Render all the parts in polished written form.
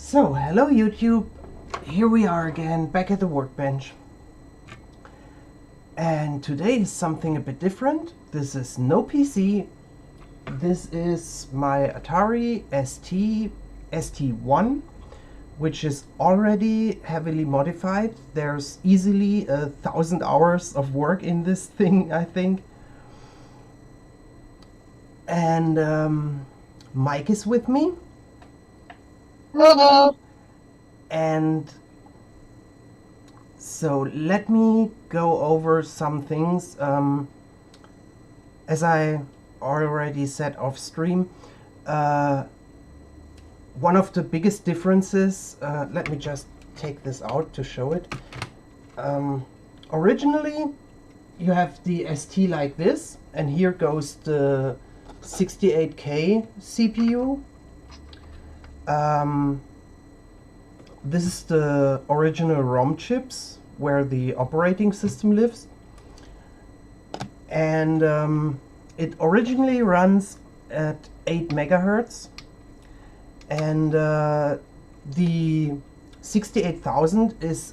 So, hello YouTube, here we are again, back at the workbench. And today is something a bit different. This is no PC, this is my Atari ST1, which is already heavily modified. There's easily 1,000 hours of work in this thing, I think. And Mike is with me. Hello. And so let me go over some things. As I already said off stream, one of the biggest differences, let me just take this out to show it. Originally you have the ST like this, and here goes the 68K CPU. This is the original ROM chips where the operating system lives, and it originally runs at 8 megahertz, and the 68,000 is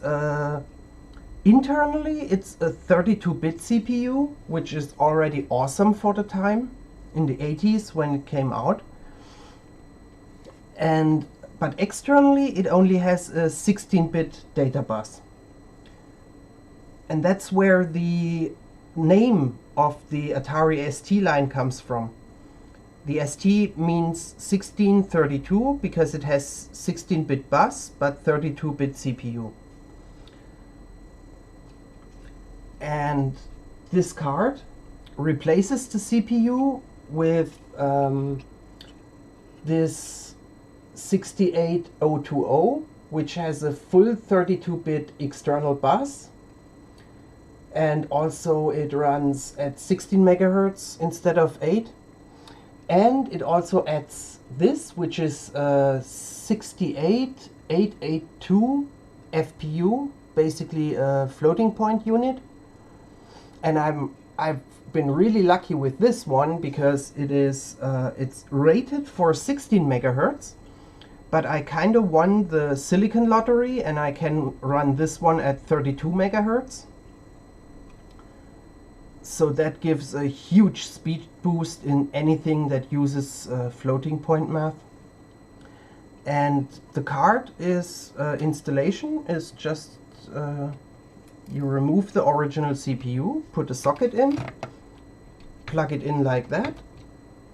internally it's a 32-bit CPU, which is already awesome for the time in the 80s when it came out. But externally it only has a 16-bit data bus. And that's where the name of the Atari ST line comes from. The ST means 1632 because it has 16-bit bus but 32-bit CPU. And this card replaces the CPU with this 68020, which has a full 32-bit external bus, and also it runs at 16 megahertz instead of 8, and it also adds this, which is a 68882 FPU, basically a floating point unit. And I've been really lucky with this one because it is it's rated for 16 megahertz. But I kind of won the silicon lottery and I can run this one at 32 megahertz. So that gives a huge speed boost in anything that uses floating point math. And the card is installation is just you remove the original CPU, put a socket in, plug it in like that,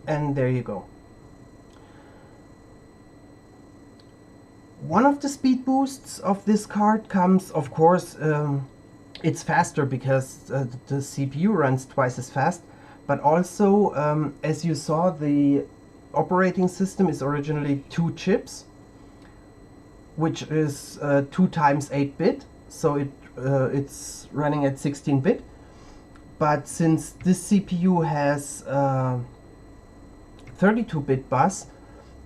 and there you go. One of the speed boosts of this card comes, of course, it's faster because the CPU runs twice as fast, but also, as you saw, the operating system is originally 2 chips, which is 2 times 8-bit, so it's running at 16-bit. But since this CPU has 32-bit bus,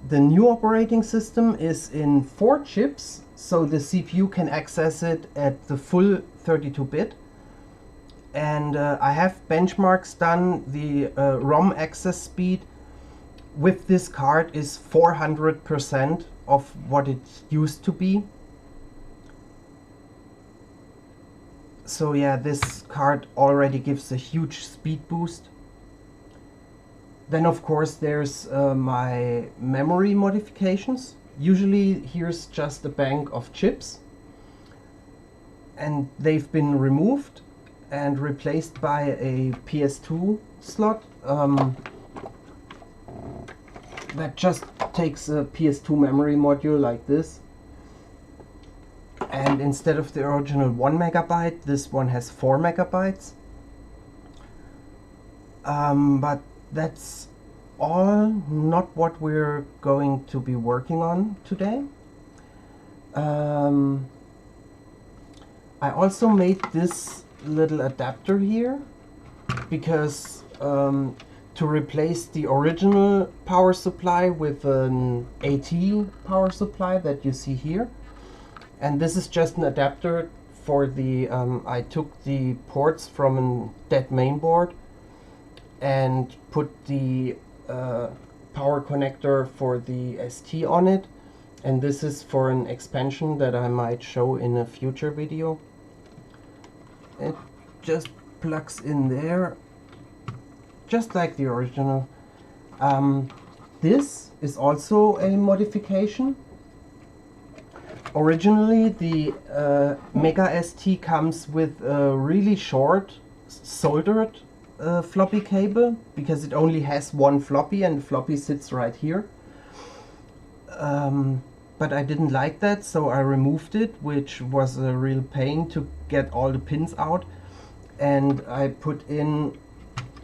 the new operating system is in 4 chips, so the CPU can access it at the full 32-bit. And I have benchmarks done. The ROM access speed with this card is 400% of what it used to be. So yeah, this card already gives a huge speed boost. Then of course there's my memory modifications. Usually here's just a bank of chips, and they've been removed and replaced by a PS2 slot that just takes a PS2 memory module like this. And instead of the original 1 megabyte, this one has 4 megabytes. But that's all not what we're going to be working on today. I also made this little adapter here because to replace the original power supply with an AT power supply that you see here. And this is just an adapter for the, I took the ports from a dead mainboard and put the power connector for the ST on it, and this is for an expansion that I might show in a future video. It just plugs in there, just like the original. This is also a modification. Originally, the MegaST comes with a really short soldered floppy cable, because it only has one floppy and the floppy sits right here. But I didn't like that, so I removed it, which was a real pain to get all the pins out. And I put in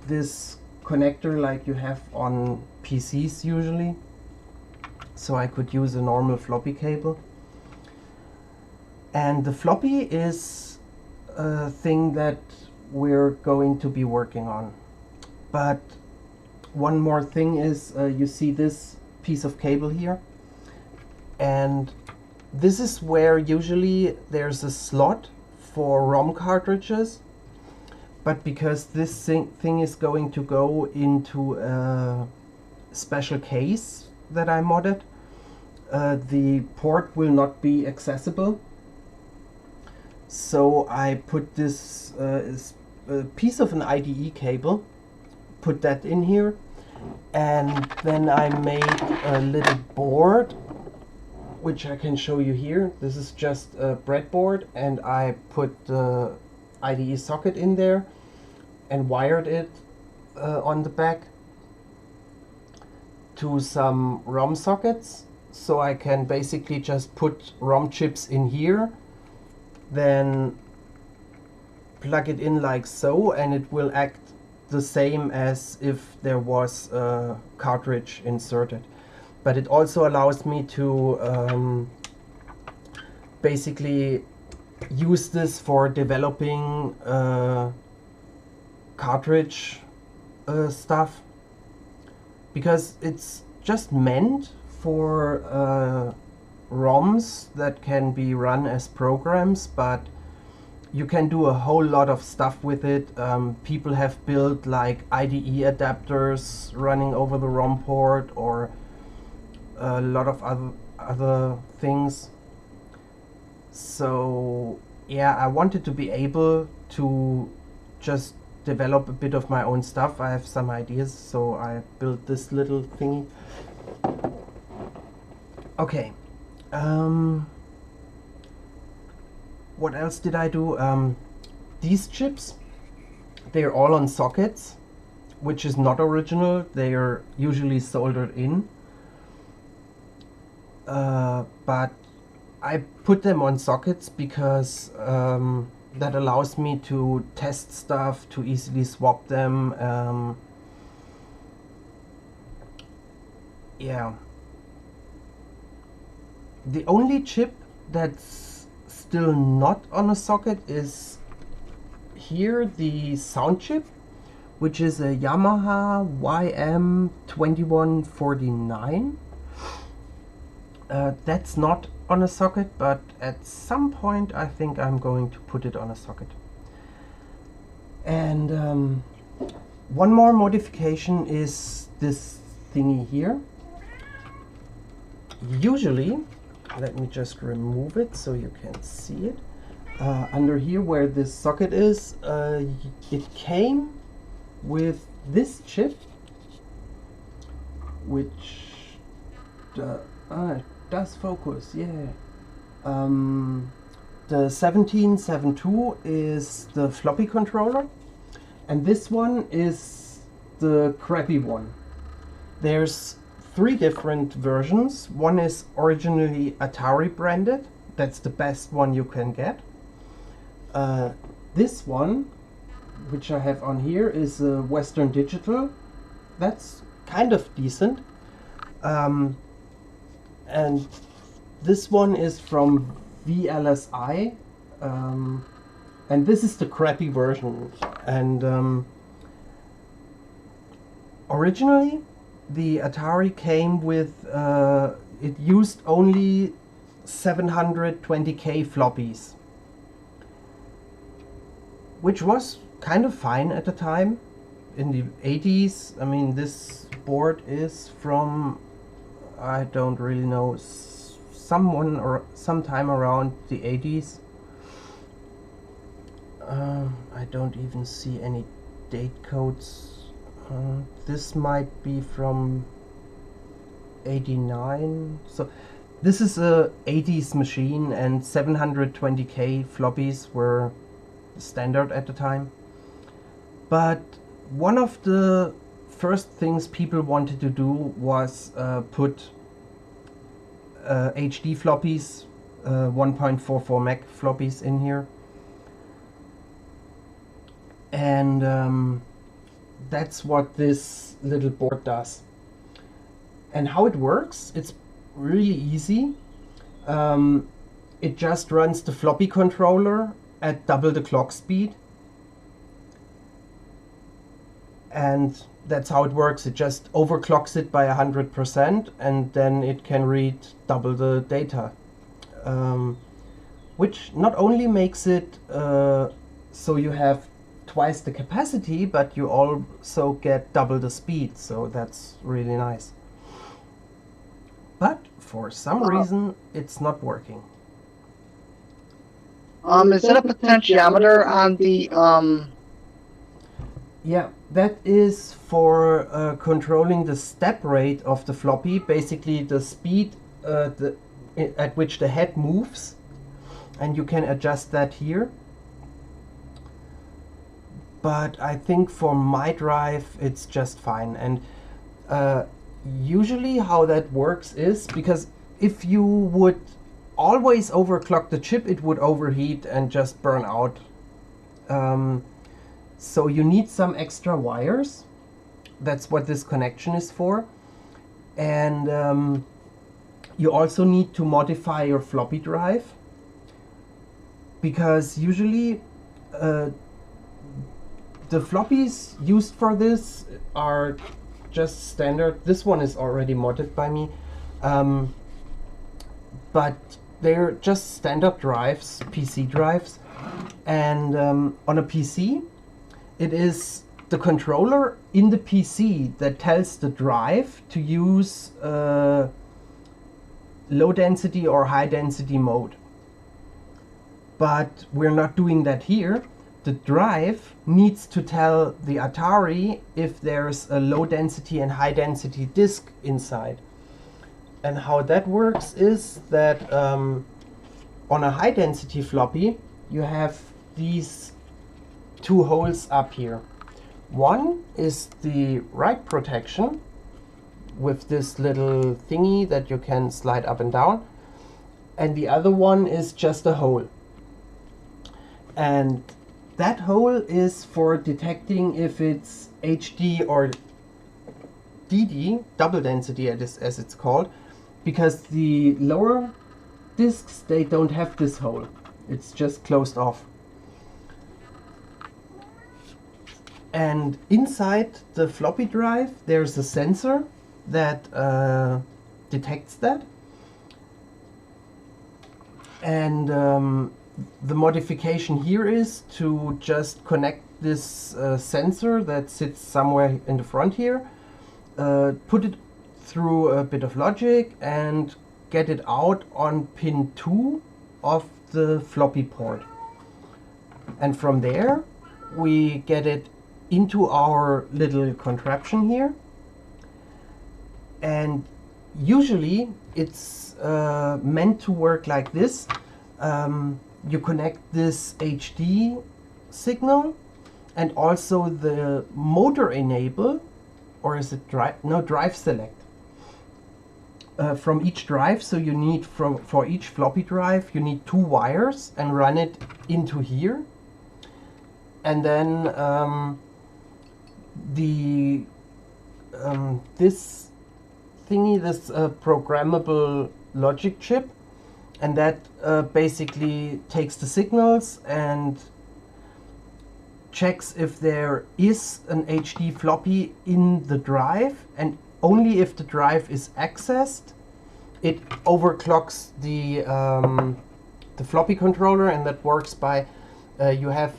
this connector like you have on PCs usually, so I could use a normal floppy cable. And the floppy is a thing that we're going to be working on. But one more thing is, you see this piece of cable here, and this is where usually there's a slot for ROM cartridges, but because this thing is going to go into a special case that I modded, the port will not be accessible. So I put this piece of an IDE cable, put that in here, and then I made a little board, which I can show you here. This is just a breadboard, and I put the IDE socket in there and wired it on the back to some ROM sockets, so I can basically just put ROM chips in here, then plug it in like so, and it will act the same as if there was a cartridge inserted. But it also allows me to basically use this for developing cartridge stuff, because it's just meant for ROMs that can be run as programs, but you can do a whole lot of stuff with it. People have built like IDE adapters running over the ROM port, or a lot of other things. So yeah, I wanted to be able to just develop a bit of my own stuff. I have some ideas, so I built this little thingy. Okay. What else did I do? These chips, they're all on sockets, which is not original. They are usually soldered in. But I put them on sockets because that allows me to test stuff, to easily swap them. Yeah. The only chip that's still not on a socket is here, the sound chip, which is a Yamaha YM2149. That's not on a socket, but at some point I think I'm going to put it on a socket. And one more modification is this thingy here. Usually, let me just remove it so you can see it. Under here where this socket is, it came with this chip, which does focus, yeah. The 1772 is the floppy controller, and this one is the crappy one. There's 3 different versions. One is originally Atari branded. That's the best one you can get. This one, which I have on here, is Western Digital. That's kind of decent. And this one is from VLSI. And this is the crappy version. And originally, the Atari came with, it used only 720K floppies, which was kind of fine at the time. In the 80s, I mean, this board is from, I don't really know, sometime around the 80s. I don't even see any date codes. This might be from 89. So this is a 80s machine, and 720K floppies were standard at the time. But one of the first things people wanted to do was put HD-Floppies, 1.44 meg floppies in here. And that's what this little board does. And how it works, it's really easy. It just runs the floppy controller at double the clock speed. And that's how it works. It just overclocks it by 100%, and then it can read double the data. Which not only makes it so you have twice the capacity, but you also get double the speed, so that's really nice. But for some reason it's not working. Is it a potentiometer on the Yeah, that is for controlling the step rate of the floppy, basically the speed at which the head moves, and you can adjust that here. But I think for my drive it's just fine. And usually how that works is, because if you would always overclock the chip, it would overheat and just burn out. So you need some extra wires. That's what this connection is for. And you also need to modify your floppy drive, because usually the floppies used for this are just standard. This one is already modded by me, but they're just standard drives, PC drives. And on a PC, it is the controller in the PC that tells the drive to use low density or high density mode. But we're not doing that here. The drive needs to tell the Atari if there's a low density and high density disk inside. And how that works is that on a high density floppy, you have these two holes up here. One is the write protection with this little thingy that you can slide up and down, and the other one is just a hole. And that hole is for detecting if it's HD or DD, double density as it's called, because the lower disks, they don't have this hole. It's just closed off. And inside the floppy drive, there's a sensor that detects that. And the modification here is to just connect this sensor that sits somewhere in the front here, put it through a bit of logic and get it out on pin 2 of the floppy port. And from there we get it into our little contraption here. And usually it's meant to work like this. You connect this HD signal and also the motor enable, or is it drive? No, drive select. From each drive, so you need for each floppy drive you need 2 wires and run it into here. And then this thingy, this programmable logic chip, and that basically takes the signals and checks if there is an HD floppy in the drive, and only if the drive is accessed, it overclocks the floppy controller. And that works by you have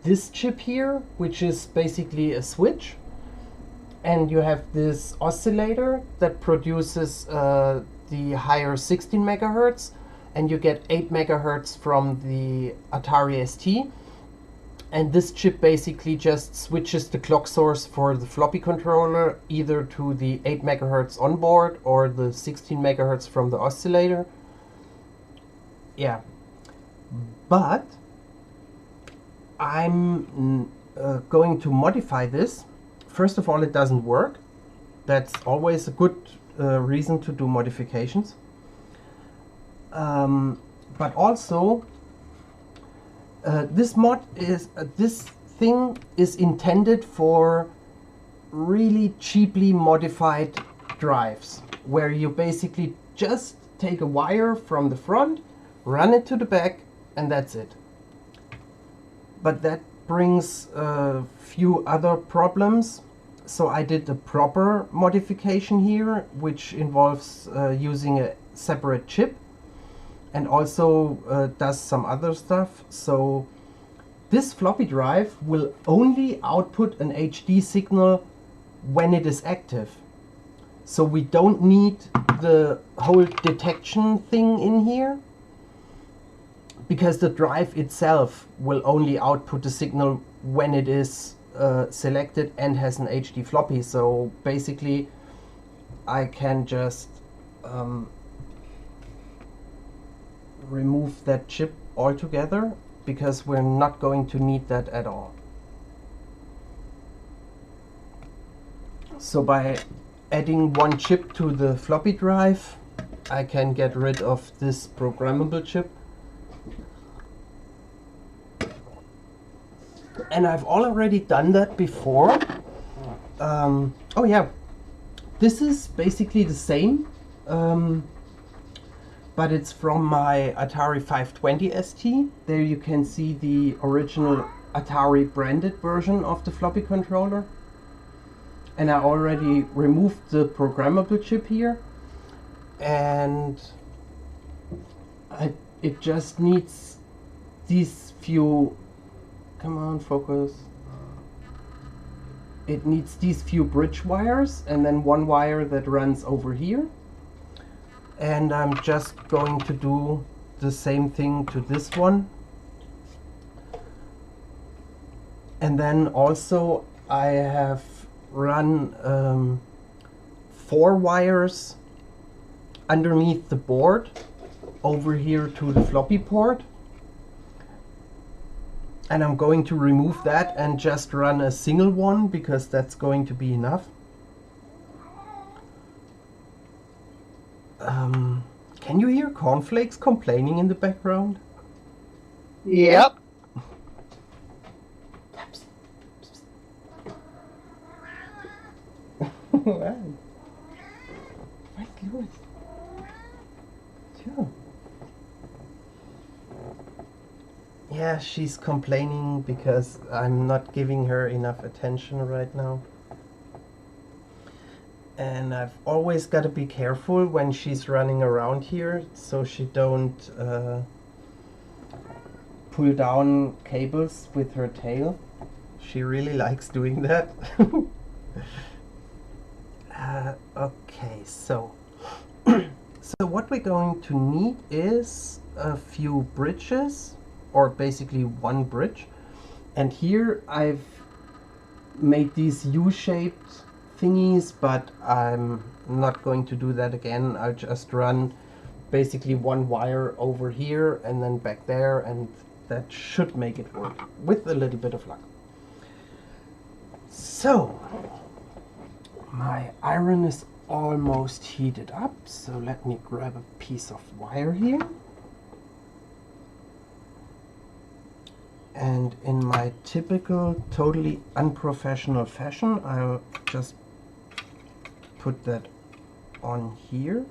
this chip here, which is basically a switch, and you have this oscillator that produces the higher 16 megahertz, and you get 8 megahertz from the Atari ST. And this chip basically just switches the clock source for the floppy controller either to the 8 megahertz on board or the 16 megahertz from the oscillator. Yeah, but I'm going to modify this. First of all, it doesn't work. That's always a good reason to do modifications. But also, this thing is intended for really cheaply modified drives, where you basically just take a wire from the front, run it to the back, and that's it. But that brings a few other problems. So I did a proper modification here, which involves using a separate chip, and also does some other stuff. So this floppy drive will only output an HD signal when it is active. So we don't need the whole detection thing in here, because the drive itself will only output the signal when it is selected and has an HD floppy. So basically I can just remove that chip altogether, because we're not going to need that at all. So by adding one chip to the floppy drive, I can get rid of this programmable chip. And I've already done that before. Oh yeah, this is basically the same, but it's from my Atari 520 ST. There you can see the original Atari branded version of the floppy controller. And I already removed the programmable chip here. And it just needs these few... Come on, focus. It needs these few bridge wires and then one wire that runs over here. And I'm just going to do the same thing to this one. And then also I have run 4 wires underneath the board over here to the floppy port. And I'm going to remove that and just run a single one, because that's going to be enough. Can you hear Cornflakes complaining in the background? Yep. Right. Right, Lewis. Sure. Yeah, she's complaining because I'm not giving her enough attention right now. And I've always got to be careful when she's running around here, so she don't pull down cables with her tail. She really likes doing that. Okay, so so what we're going to need is a few bridges, or basically one bridge. And here I've made these U-shaped thingies, but I'm not going to do that again. I'll just run basically one wire over here and then back there, and that should make it work with a little bit of luck. So my iron is almost heated up, so let me grab a piece of wire here. And in my typical, totally unprofessional fashion, I'll just put that on here.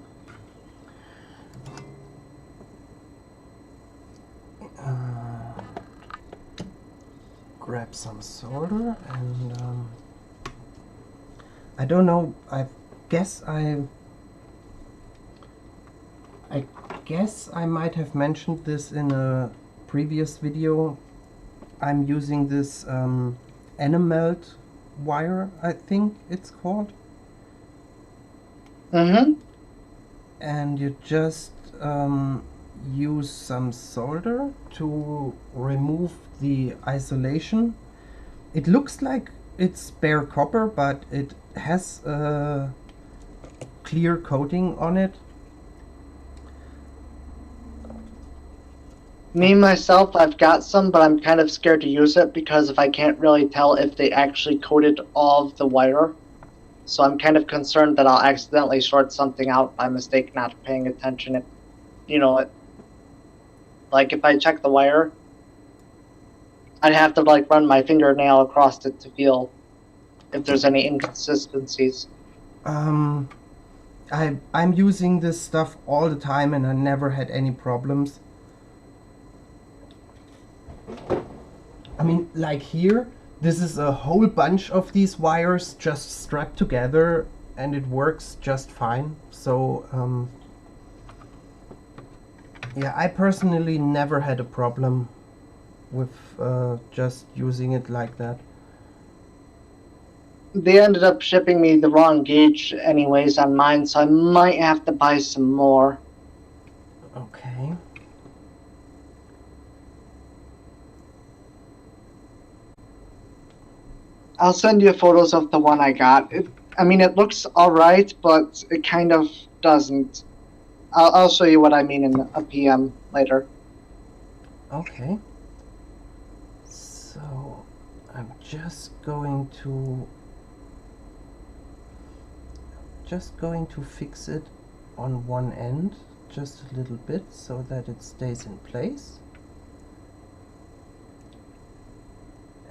Grab some solder, and I don't know, I guess I might have mentioned this in a previous video. I'm using this Enemelt wire, I think it's called. Mm-hmm. and you just use some solder to remove the isolation. It looks like it's bare copper, but it has a clear coating on it. Me, myself, I've got some, but I'm kind of scared to use it because if I can't really tell if they actually coated all of the wire. So I'm kind of concerned that I'll accidentally short something out by mistake, not paying attention. Like if I check the wire, I'd have to like run my fingernail across it to feel if there's any inconsistencies. I'm using this stuff all the time and I never had any problems. I mean, like here, this is a whole bunch of these wires just strapped together and it works just fine. So, yeah, I personally never had a problem with just using it like that. They ended up shipping me the wrong gauge anyways on mine, so I might have to buy some more. Okay. I'll send you photos of the one I got. I mean, it looks alright, but it kind of doesn't. I'll show you what I mean in a PM later. Okay. So, I'm just going to fix it on one end just a little bit so that it stays in place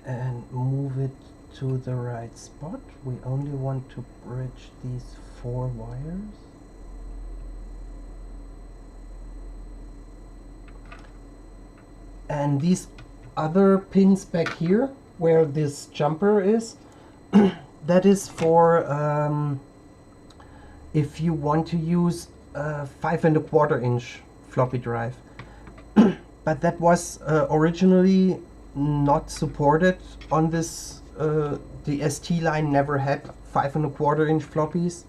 and move it to the right spot. We only want to bridge these 4 wires. And these other pins back here where this jumper is, that is for if you want to use a 5¼ inch floppy drive. But that was originally not supported on this. The ST line never had 5¼ inch floppies.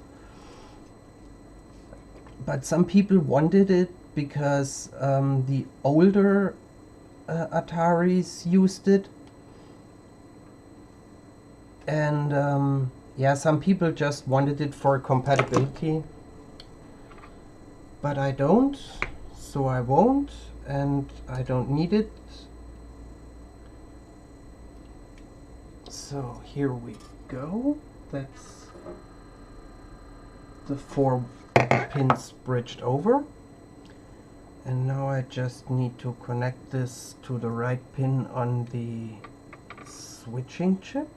But some people wanted it because the older Ataris used it. And yeah, some people just wanted it for compatibility. But I don't, so I won't, and I don't need it. So here we go. That's the 4 pins bridged over. And now I just need to connect this to the right pin on the switching chip.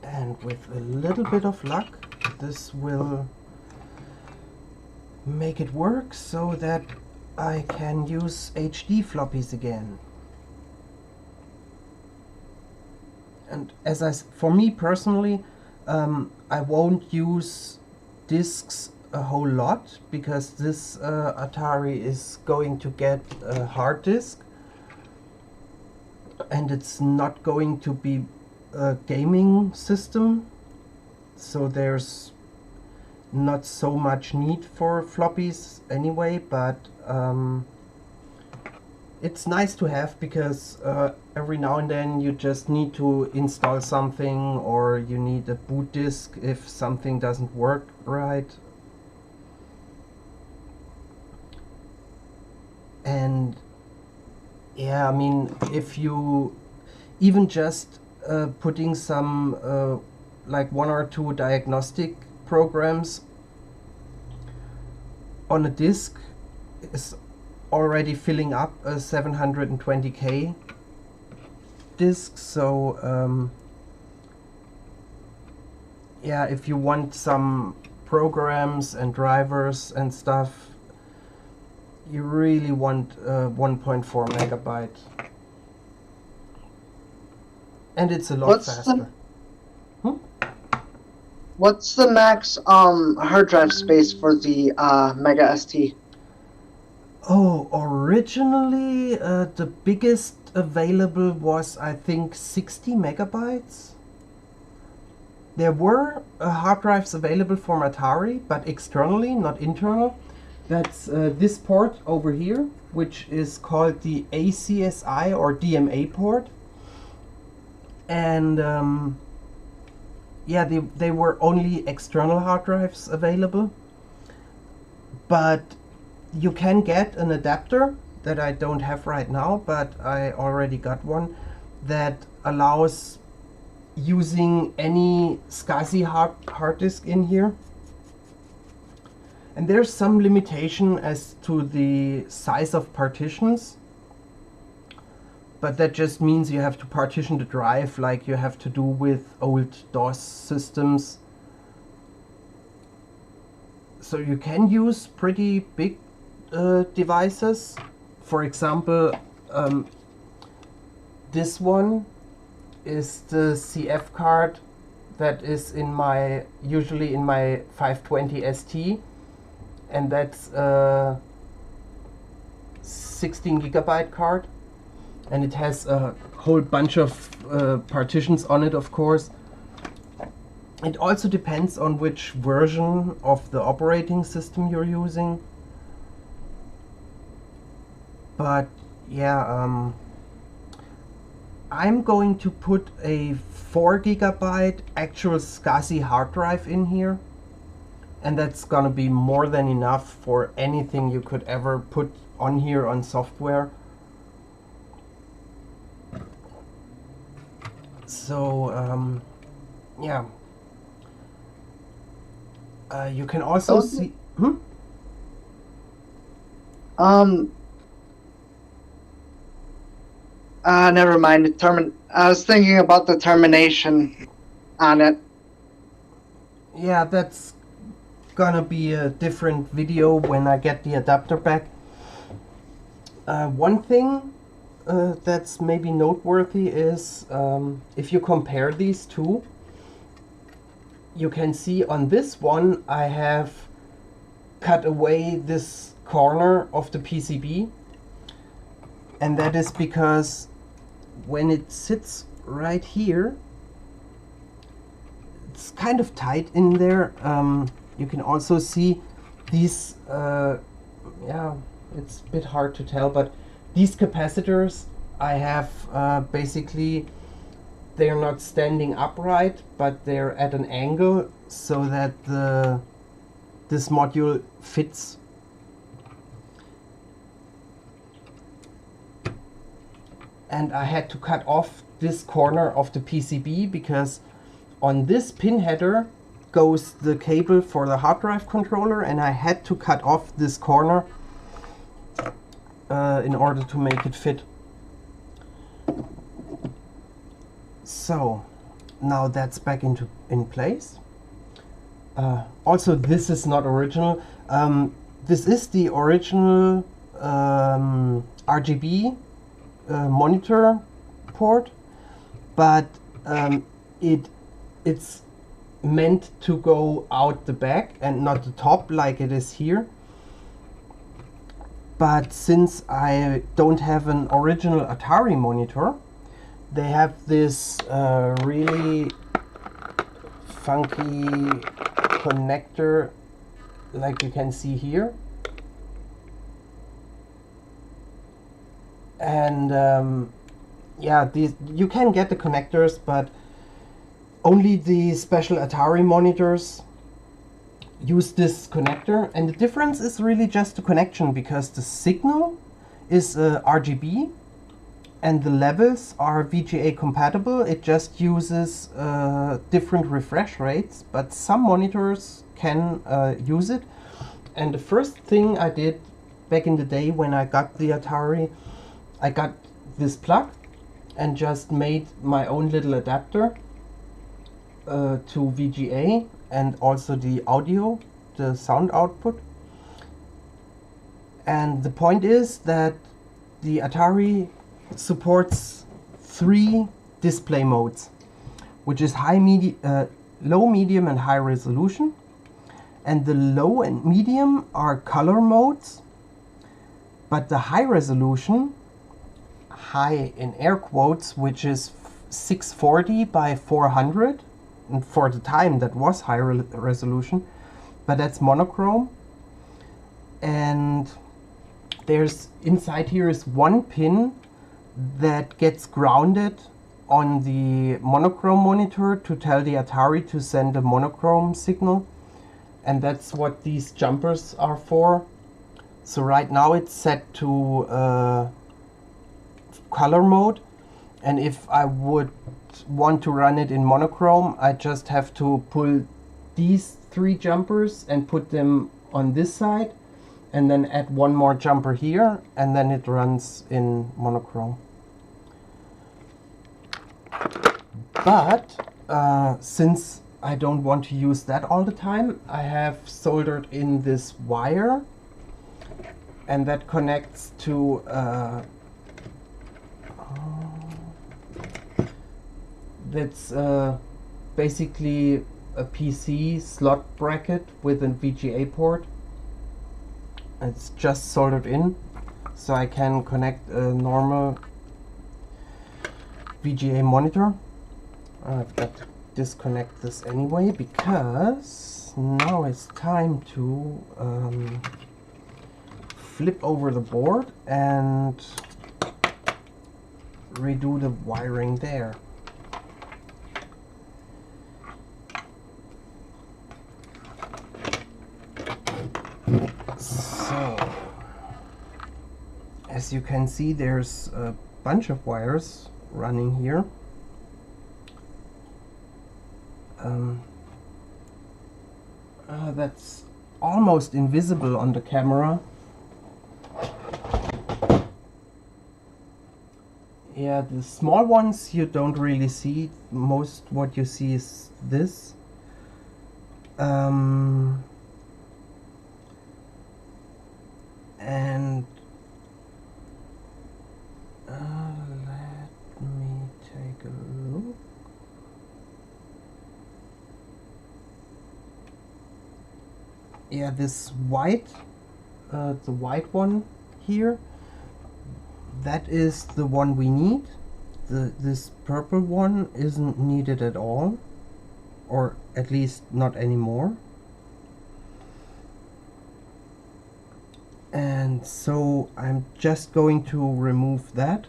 And with a little bit of luck, this will make it work so that I can use HD-Floppies again. And for me personally, I won't use discs a whole lot because this Atari is going to get a hard disk and it's not going to be a gaming system, so there's not so much need for floppies anyway, but it's nice to have because every now and then you just need to install something or you need a boot disk if something doesn't work right. And yeah, I mean, if you even just putting some like 1 or 2 diagnostic programs on a disk is already filling up a 720K disk. So yeah, if you want some programs and drivers and stuff, you really want 1.4 megabyte. And it's a lot faster. What's the max hard drive space for the MegaST? Oh, originally the biggest available was, I think, 60 megabytes. There were hard drives available from Atari, but externally, not internal. That's this port over here, which is called the ACSI or DMA port. And yeah, they were only external hard drives available. But you can get an adapter that I don't have right now, but I already got one that allows using any SCSI hard disk in here. And there's some limitation as to the size of partitions, but that just means you have to partition the drive like you have to do with old DOS systems. So you can use pretty big devices. For example, this one is the CF card that is usually in my 520 ST, and that's a 16 gigabyte card, and it has a whole bunch of partitions on it, of course. It also depends on which version of the operating system you're using. But yeah, I'm going to put a 4 gigabyte actual SCSI hard drive in here, and that's gonna be more than enough for anything you could ever put on here on software. So yeah, you can also see. Never mind. I was thinking about the termination on it. Yeah, that's gonna be a different video when I get the adapter back. One thing that's maybe noteworthy is if you compare these two, you can see on this one I have cut away this corner of the PCB, and that is because when it sits right here, it's kind of tight in there. You can also see these, yeah, it's a bit hard to tell, but these capacitors I have basically, they're not standing upright, but they're at an angle so that this module fits. And I had to cut off this corner of the PCB because on this pin header goes the cable for the hard drive controller, and I had to cut off this corner in order to make it fit. So now that's back in place. Also, this is not original. This is the original RGB monitor port, but it's meant to go out the back and not the top like it is here. But since I don't have an original Atari monitor, they have this really funky connector like you can see here. And yeah, you can get the connectors, but only the special Atari monitors use this connector. And the difference is really just the connection, because the signal is RGB and the levels are VGA compatible. It just uses different refresh rates, but some monitors can use it. And the first thing I did back in the day when I got the Atari, I got this plug and just made my own little adapter to VGA and also the audio, the sound output. And the point is that the Atari supports 3 display modes, which is high, low, medium, and high resolution. And the low and medium are color modes, but the high resolution, high in air quotes, which is 640 by 400, and for the time that was high resolution, but that's monochrome. And there's inside here is one pin that gets grounded on the monochrome monitor to tell the Atari to send a monochrome signal, and that's what these jumpers are for. So right now it's set to color mode, and if I would want to run it in monochrome, I just have to pull these 3 jumpers and put them on this side, and then add one more jumper here, and then it runs in monochrome. But since I don't want to use that all the time, I have soldered in this wire, and that connects to that's basically a PC slot bracket with a VGA port. It's just soldered in, so I can connect a normal VGA monitor. I've got to disconnect this anyway, because now it's time to flip over the board and redo the wiring there. So, as you can see, there's a bunch of wires running here. That's almost invisible on the camera. Yeah, the small ones you don't really see. Most what you see is this. And let me take a look. Yeah, this white, the white one here, that is the one we need. This purple one isn't needed at all, or at least not anymore. And so I'm just going to remove that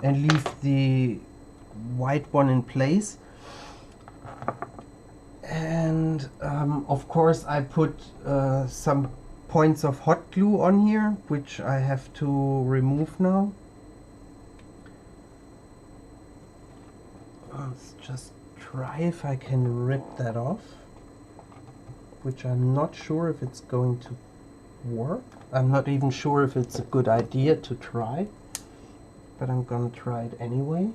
and leave the white one in place. And of course I put some points of hot glue on here, which I have to remove now. Let's just try if I can rip that off, which I'm not sure if it's going to work. I'm not even sure if it's a good idea to try, but I'm gonna try it anyway.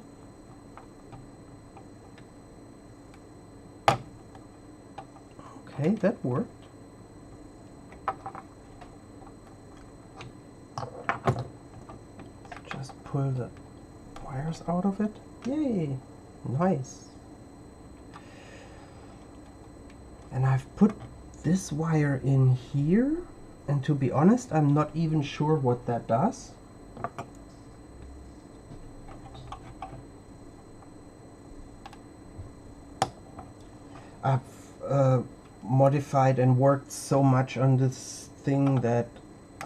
Okay, that worked. Let's just pull the wires out of it. Yay! Nice. And I've put this wire in here, and to be honest, I'm not even sure what that does. I've modified and worked so much on this thing that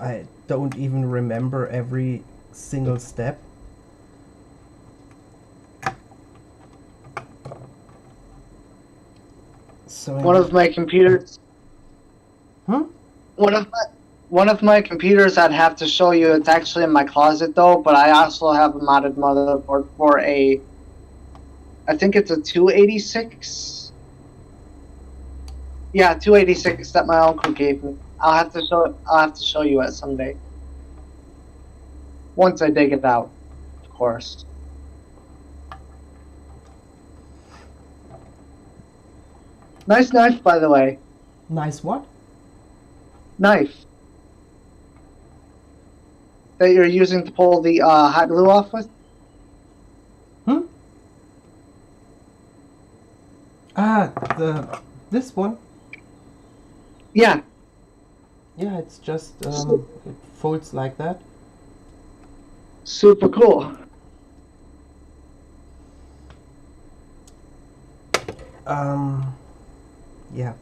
I don't even remember every single step. So one of my computers. One of my computers I'd have to show you. It's actually in my closet though, but I also have a modded motherboard for a. I think it's a 286. Yeah, 286 that my uncle gave me. I'll have to show you it someday. Once I dig it out, of course. Nice knife, by the way. Nice what? Knife. That you're using to pull the hot glue off with? This one. Yeah. Yeah, it's just it folds like that. Super cool. Yeah.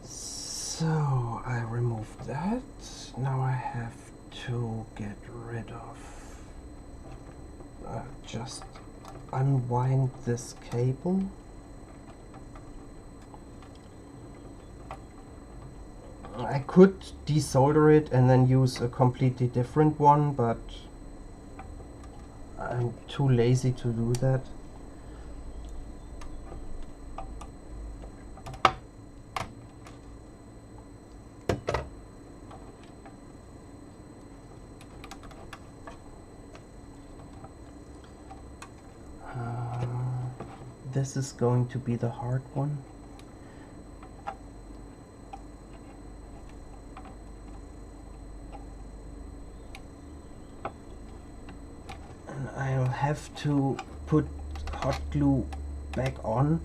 So I removed that. Now I have to get rid of. Just unwind this cable. I could desolder it and then use a completely different one, but I'm too lazy to do that. This is going to be the hard one. And I'll have to put hot glue back on.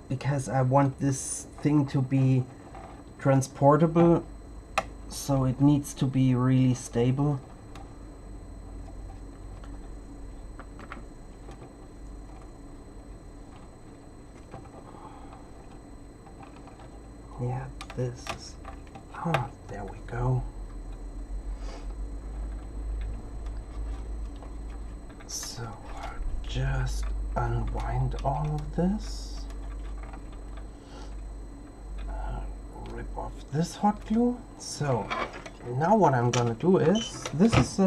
Because I want this thing to be transportable, so it needs to be really stable. Yeah, this is... Oh, there we go. So, just unwind all of this. Rip off this hot glue. So, now what I'm gonna do is... This is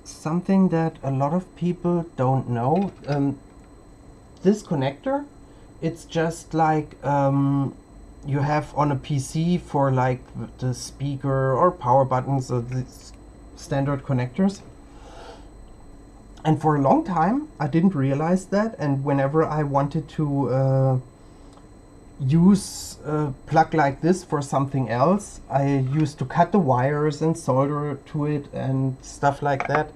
something that a lot of people don't know. This connector, it's just like you have on a PC for like the speaker or power buttons or these standard connectors. And for a long time I didn't realize that, and whenever I wanted to use a plug like this for something else, I used to cut the wires and solder to it and stuff like that.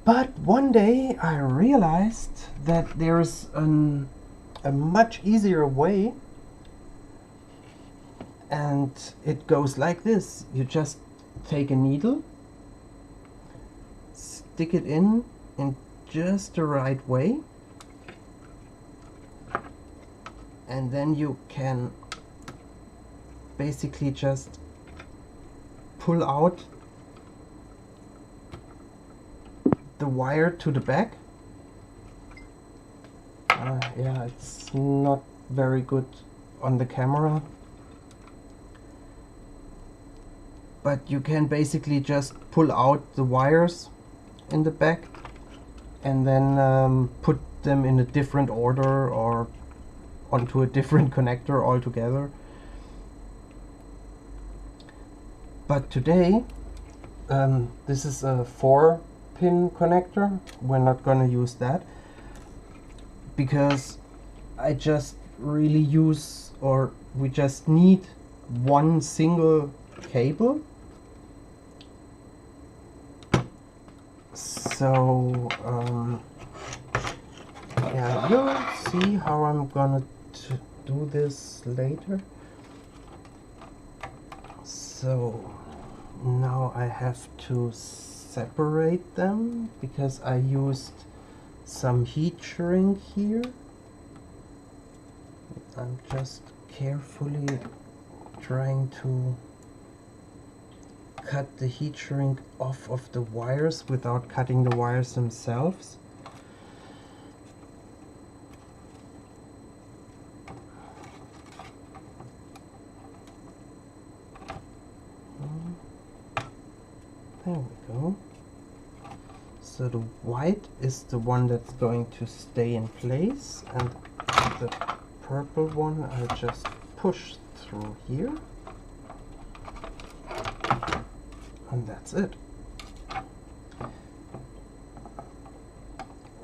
But one day I realized that there's a much easier way, and it goes like this. You just take a needle, stick it in just the right way, and then you can basically just pull out the wire to the back. Yeah, it's not very good on the camera, but you can basically just pull out the wires in the back and then put them in a different order or onto a different connector altogether. But today this is a 4-pin connector. We're not gonna use that because I just really use, or we just need one single cable. So yeah, you'll see how I'm gonna do this later. So now I have to separate them because I used some heat shrink here. I'm just carefully trying to cut the heat shrink off of the wires without cutting the wires themselves. There we go. So the white is the one that's going to stay in place, and the purple one I just push through here. And that's it.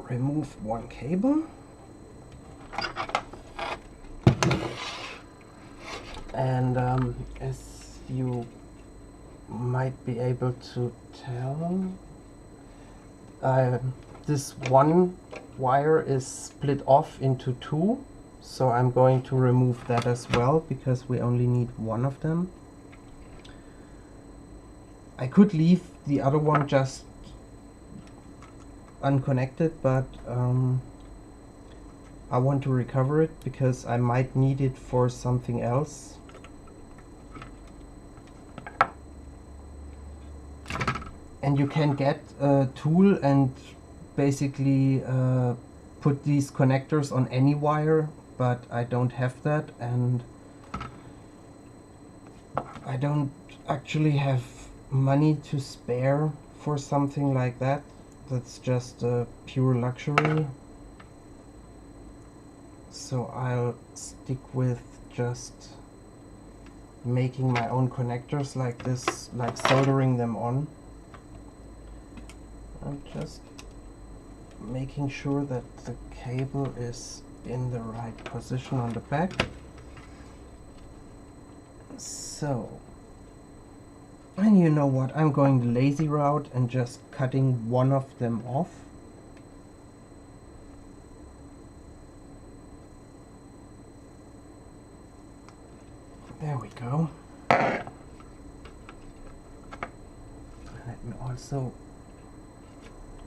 Remove one cable. And as you might might be able to tell. This one wire is split off into two, so I'm going to remove that as well because we only need one of them. I could leave the other one just unconnected, but I want to recover it because I might need it for something else. And you can get a tool and basically put these connectors on any wire, but I don't have that, and I don't actually have money to spare for something like that. That's just a pure luxury. So I'll stick with just making my own connectors like this, like soldering them on. I'm just making sure that the cable is in the right position on the back. So, and you know what, I'm going the lazy route and just cutting one of them off. There we go. Let me also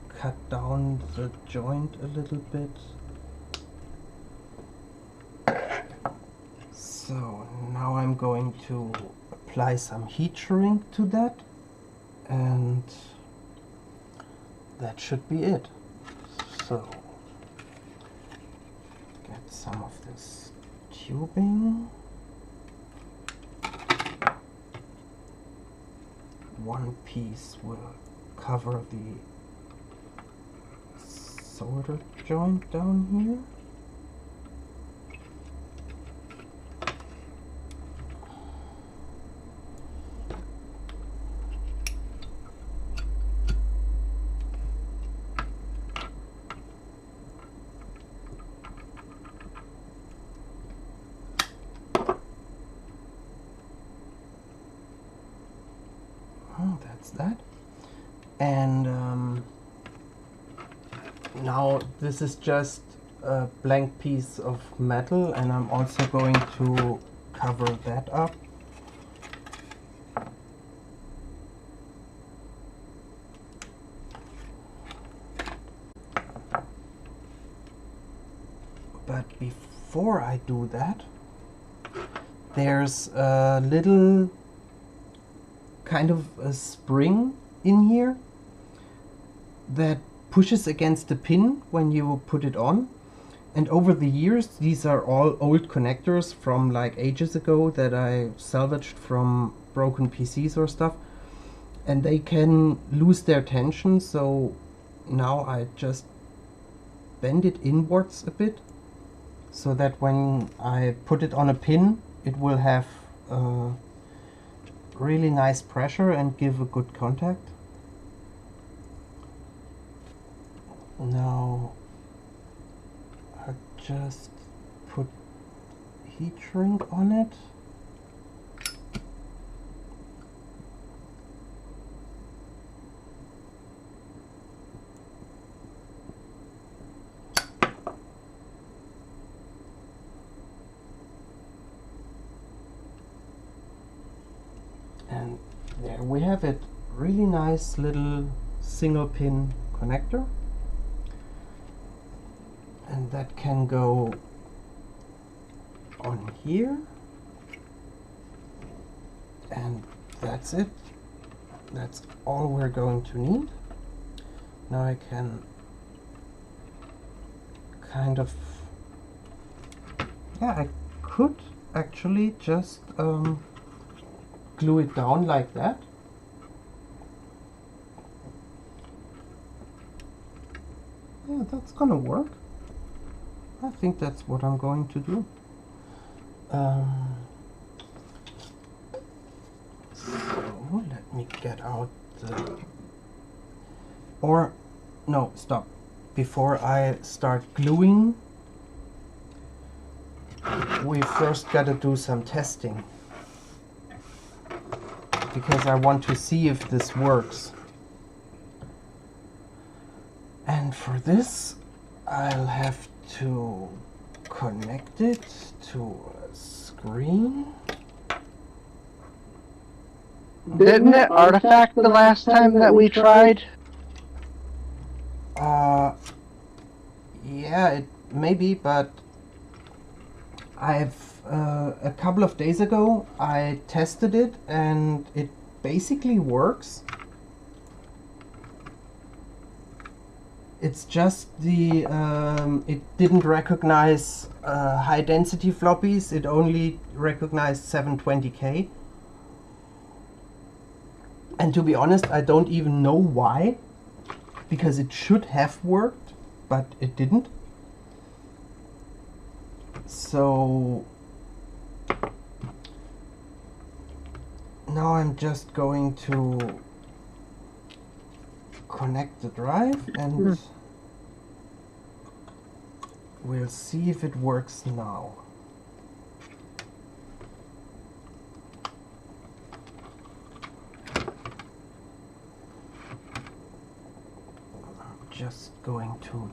cut down the joint a little bit. So now I'm going to apply some heat shrink to that, and that should be it. So get some of this tubing. One piece will cover the solder joint down here. That's that. And now this is just a blank piece of metal, and I'm also going to cover that up. But before I do that, there's a little kind of a spring in here that pushes against the pin when you put it on. And over the years, these are all old connectors from like ages ago that I salvaged from broken PCs or stuff, and they can lose their tension. So now I just bend it inwards a bit so that when I put it on a pin, it will have really nice pressure and give a good contact. Now I just put heat shrink on it. And there we have it. Really nice little single pin connector. And that can go on here. And that's it. That's all we're going to need. Now I can kind of, yeah, I could actually just glue it down like that. Yeah, that's gonna work. I think that's what I'm going to do. So let me get out the, or no, stop. Before I start gluing, we first gotta do some testing. because I want to see if this works. And for this, I'll have to connect it to a screen. Didn't it artifact the last time that we tried? Yeah, it maybe, but I've a couple of days ago I tested it and it basically works. It's just the it didn't recognize high density floppies. It only recognized 720K. And to be honest, I don't even know why, because it should have worked, but it didn't. So now I'm just going to connect the drive and we'll see if it works now. Just going to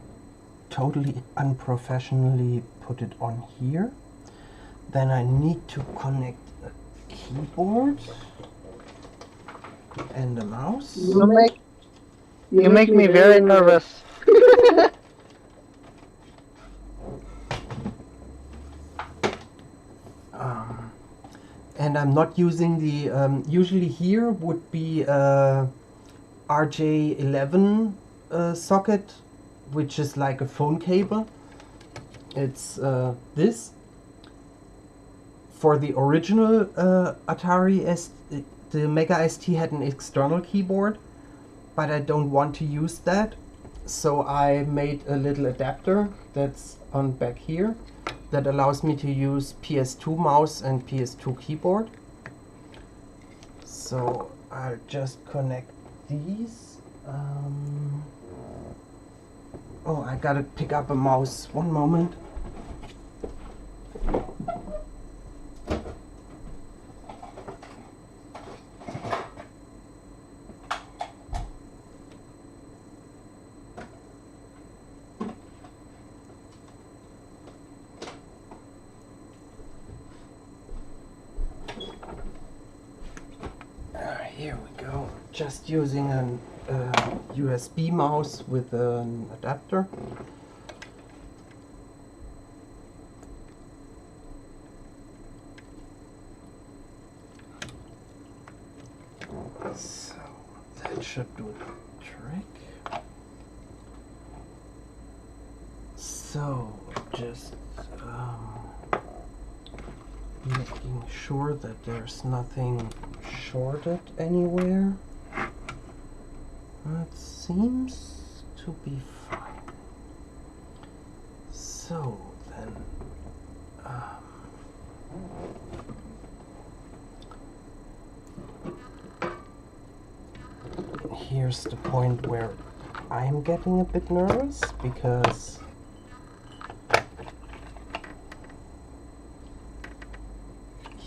totally unprofessionally put it on here. Then I need to connect a keyboard and a mouse. You make me very nervous. And I'm not using the usually here would be RJ11 socket, which is like a phone cable. It's this. For the original Atari the MegaST had an external keyboard, but I don't want to use that, so I made a little adapter that's on back here that allows me to use PS2 mouse and PS2 keyboard. So I'll just connect these. Oh, I gotta pick up a mouse. One moment. Here we go. Just using an USB mouse with an adapter. So that should do the trick. So just making sure that there's nothing shorted anywhere. That seems to be fine. So then here's the point where I'm getting a bit nervous, because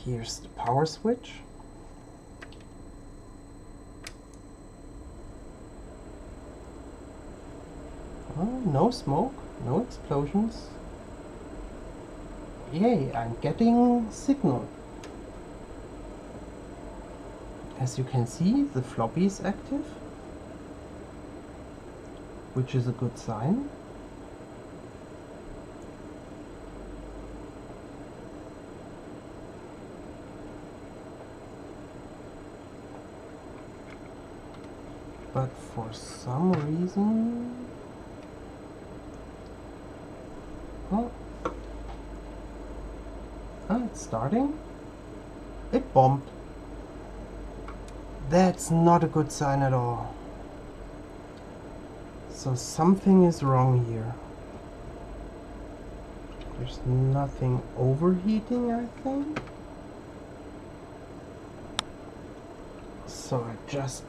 here's the power switch. Oh, no smoke, no explosions. Yay, I'm getting signal. As you can see, the floppy is active, which is a good sign. But for some reason... Oh, it's starting. It bombed. That's not a good sign at all. So something is wrong here. There's nothing overheating, I think. So I just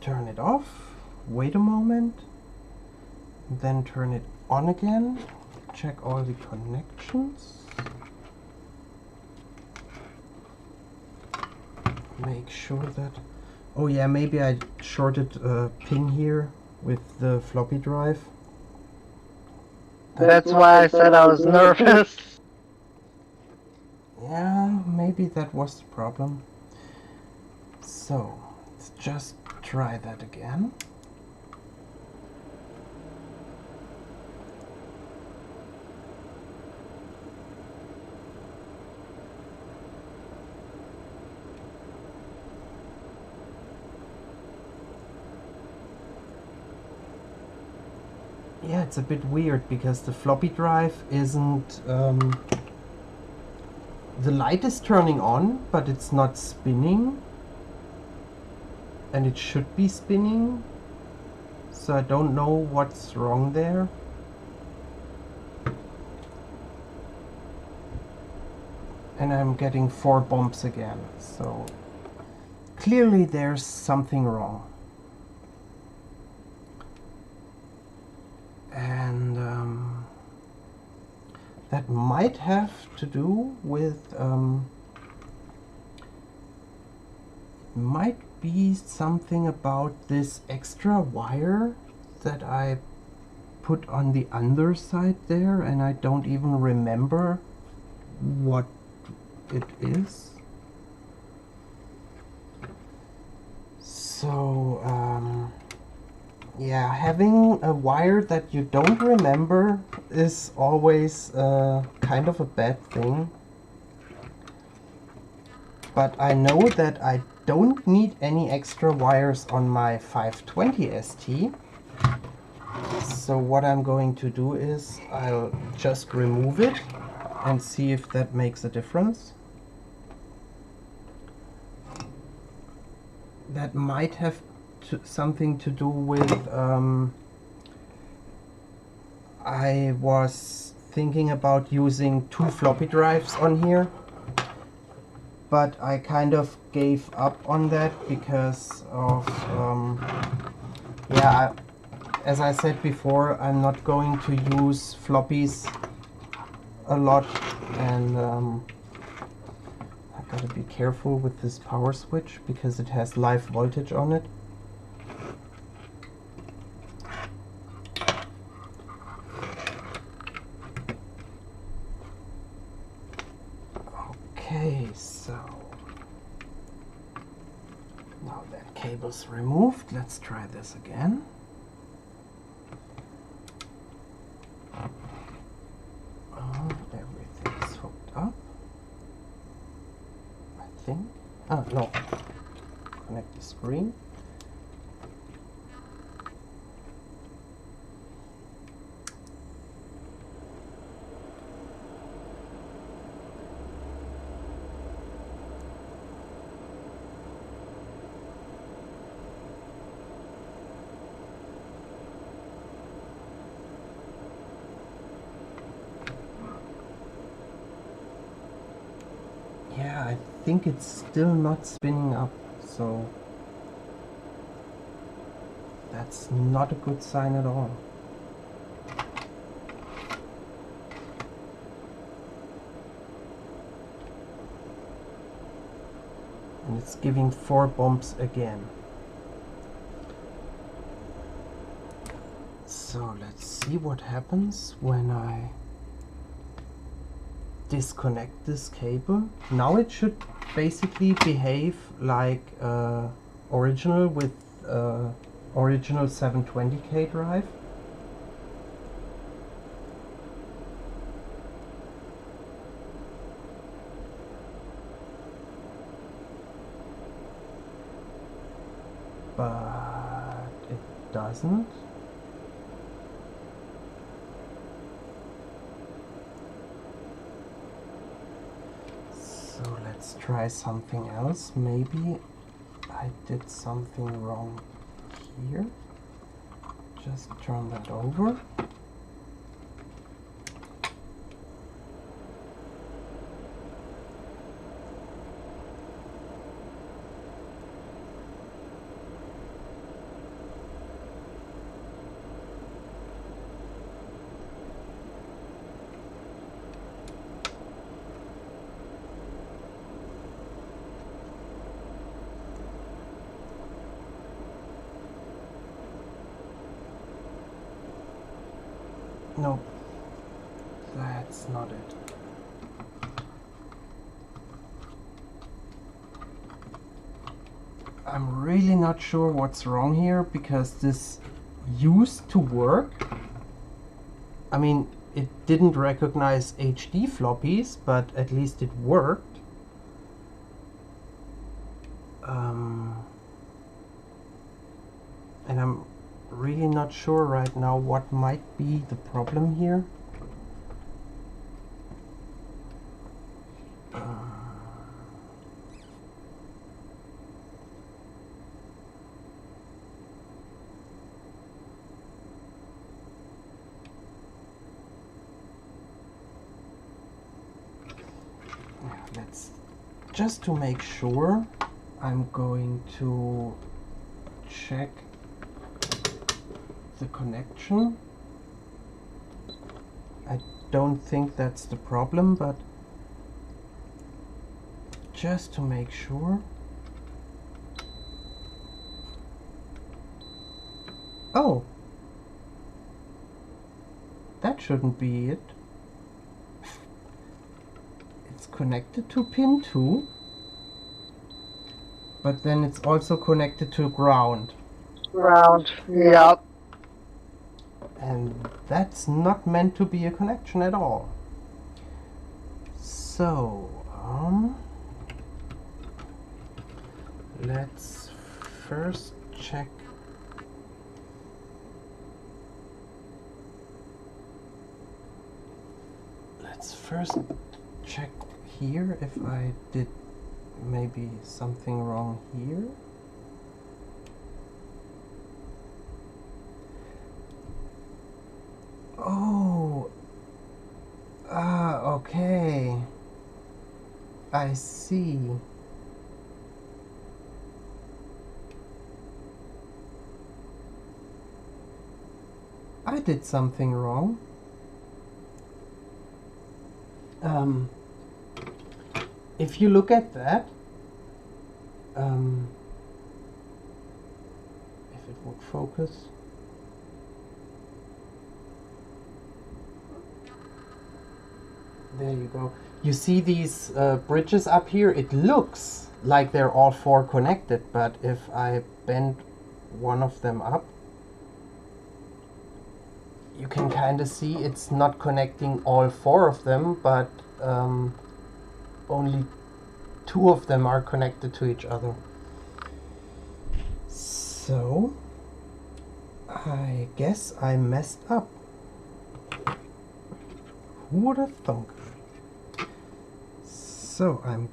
turn it off, wait a moment, then turn it on again, check all the connections. make sure that... Oh yeah, maybe I shorted a pin here with the floppy drive. That's why I said I was nervous. Yeah, maybe that was the problem. So, let's just try that again. Yeah, it's a bit weird because the floppy drive isn't... the light is turning on, but it's not spinning. And it should be spinning. So I don't know what's wrong there. And I'm getting 4 bumps again. So clearly there's something wrong. And that might have to do with might be something about this extra wire that I put on the underside there, and I don't even remember what it is. So yeah, having a wire that you don't remember is always kind of a bad thing. But I know that I don't need any extra wires on my 520 ST. So what I'm going to do is I'll just remove it and see if that makes a difference. That might have something to do with I was thinking about using 2 floppy drives on here, but I kind of gave up on that because of yeah, as I said before, I'm not going to use floppies a lot, and I gotta be careful with this power switch because it has live voltage on it. Okay, so now that cable's removed, let's try this again. Everything's hooked up, I think. Ah, no. Connect the screen. Yeah, I think it's still not spinning up, so that's not a good sign at all. And it's giving 4 bumps again. So let's see what happens when I disconnect this cable. Now it should basically behave like original with original 720K drive. But it doesn't. So let's try something else. Maybe I did something wrong here. Just turn that over. No, that's not it. I'm really not sure what's wrong here, because this used to work. I mean, it didn't recognize HD floppies, but at least it worked. And I'm really not sure right now what might be the problem here. Let's, just to make sure, I'm going to check the connection. I don't think that's the problem, but just to make sure. Oh, that shouldn't be it. It's connected to pin 2, but then it's also connected to ground. Ground, yep. And that's not meant to be a connection at all. So, let's first check. Let's first check here if I did maybe something wrong here. Oh, okay. I see. I did something wrong. If you look at that, if it would focus. There you go. You see these bridges up here? It looks like they're all 4 connected, but if I bend one of them up, you can kind of see it's not connecting all 4 of them, but only 2 of them are connected to each other. So I guess I messed up. Who would have thunk? So I'm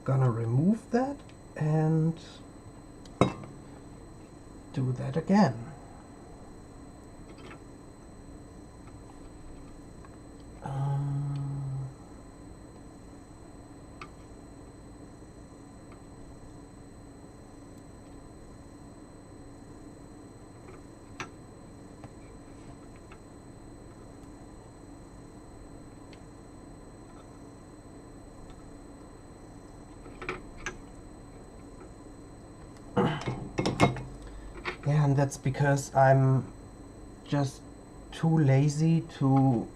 gonna remove that and do that again. Yeah, and that's because I'm just too lazy to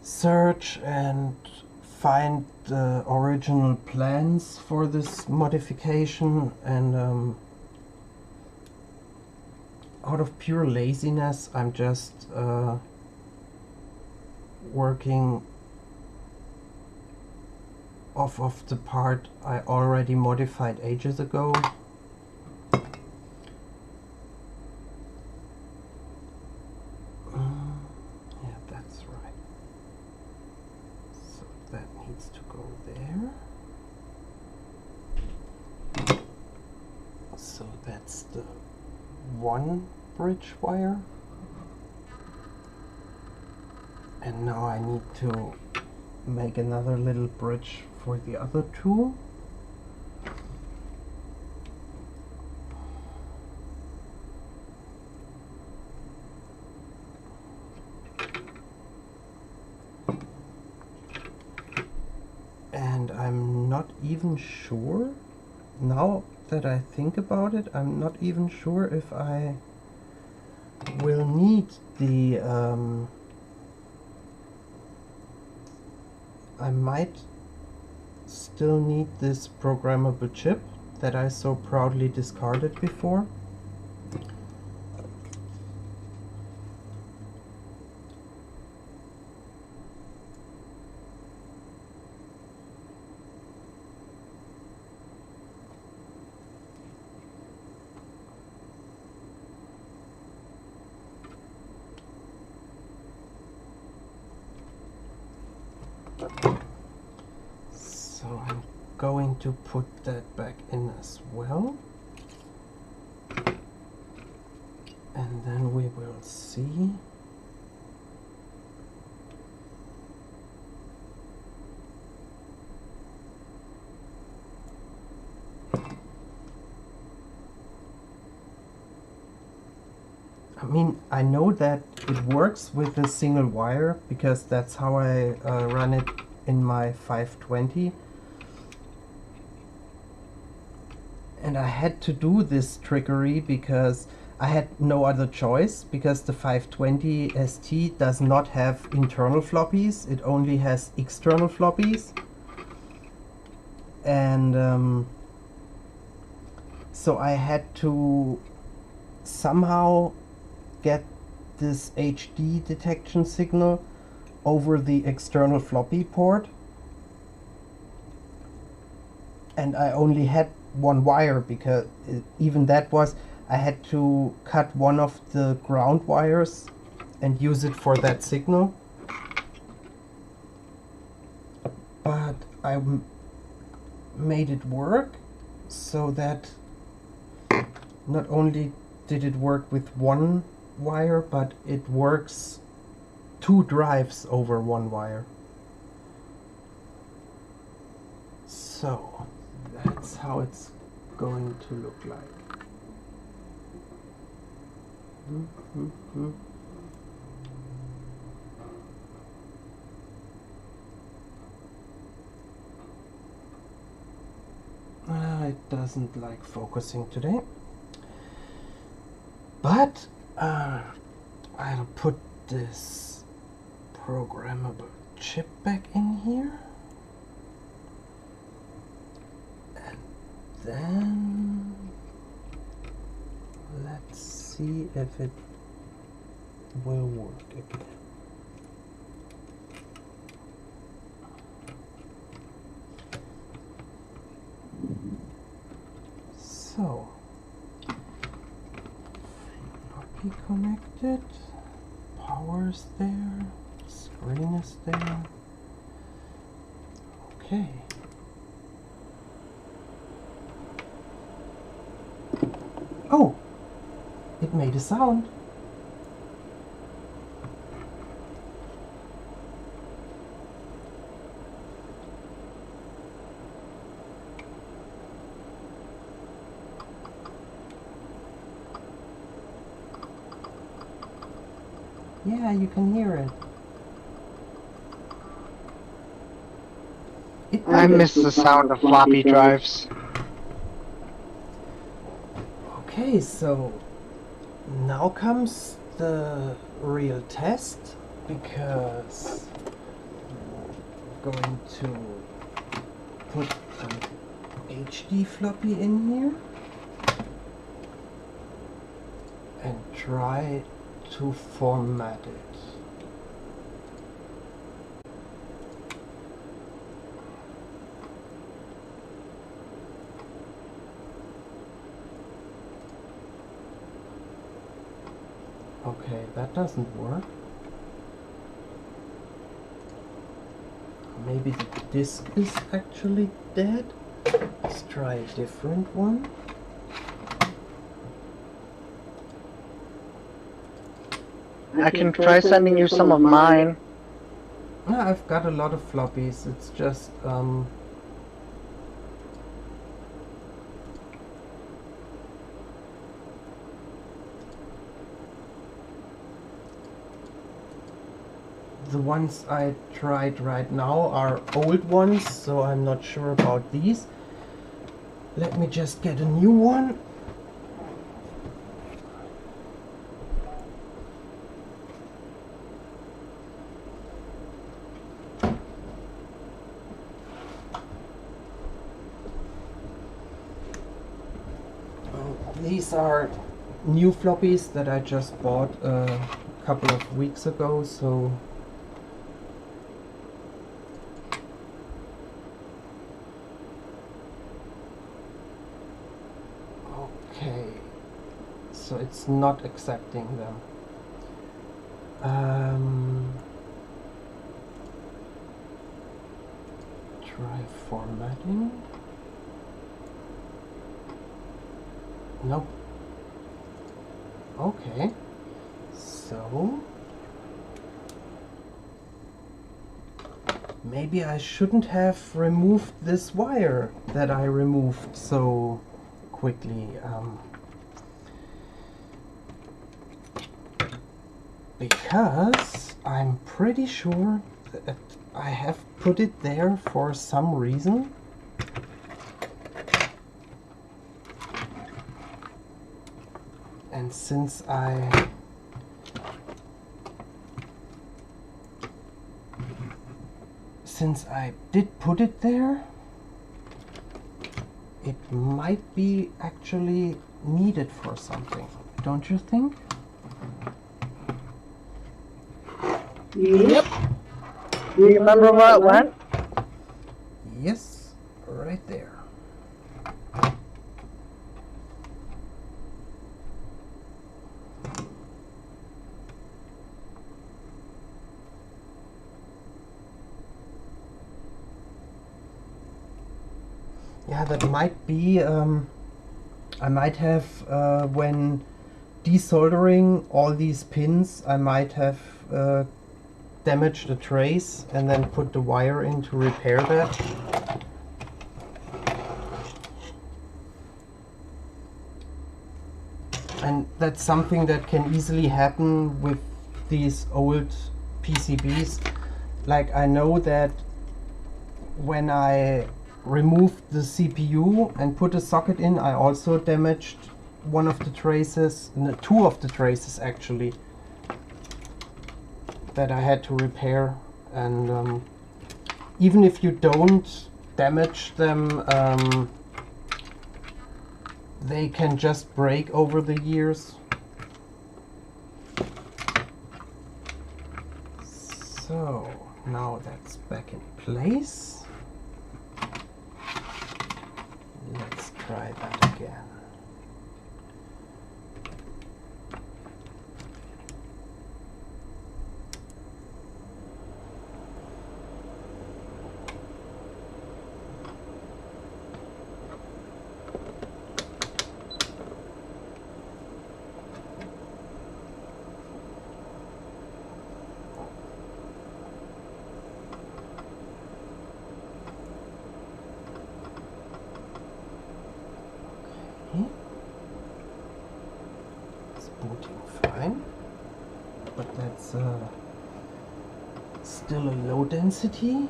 search and find the original plans for this modification, and out of pure laziness I'm just working off of the part I already modified ages ago. Yeah, that's right. So that needs to go there. So that's the 1 bridge wire. And now I need to make another little bridge for the other 2. And I'm not even sure, now that I think about it, I'm not even sure if I will need the I might still need this programmable chip that I so proudly discarded before. So I'm going to put that back in as well, and then we will see. I mean, I know that it works with a single wire because that's how I run it in my 520. And I had to do this trickery because I had no other choice, because the 520 ST does not have internal floppies, it only has external floppies. And so I had to somehow get this HD detection signal over the external floppy port, and I only had one wire because even that was, I had to cut one of the ground wires and use it for that signal. But I made it work so that not only did it work with one wire, but it works 2 drives over 1 wire. So that's how it's going to look like. It doesn't like focusing today, but I'll put this programmable chip back in here, and then let's see if it will work again. So, Floppy connected, power's there, screen is there. Okay. Oh, it made a sound. Yeah, you can hear it. I miss the sound of floppy drives. Okay, so now comes the real test, because I'm going to put an HD floppy in here and try to format it. Okay, that doesn't work. Maybe the disk is actually dead. Let's try a different one. I can try sending you some of mine. Yeah, I've got a lot of floppies. It's just the ones I tried right now are old ones, so I'm not sure about these. Let me just get a new one. these are new floppies that I just bought a couple of weeks ago, so okay, so it's not accepting them. Try formatting. Nope. Okay, so maybe I shouldn't have removed this wire that I removed so quickly. Because I'm pretty sure that I have put it there for some reason. And since I did put it there, it might be actually needed for something, don't you think? Yep. Do you remember where it went? Yes, right there. Yeah, that might be, I might have, when desoldering all these pins, I might have damaged the trace and then put the wire in to repair that. And that's something that can easily happen with these old PCBs. Like, I know that when I removed the CPU and put a socket in, I also damaged one of the traces, no, two of the traces actually, that I had to repair. And even if you don't damage them, they can just break over the years. So now that's back in place. Let's try that again. It's booting fine, but that's still a low density.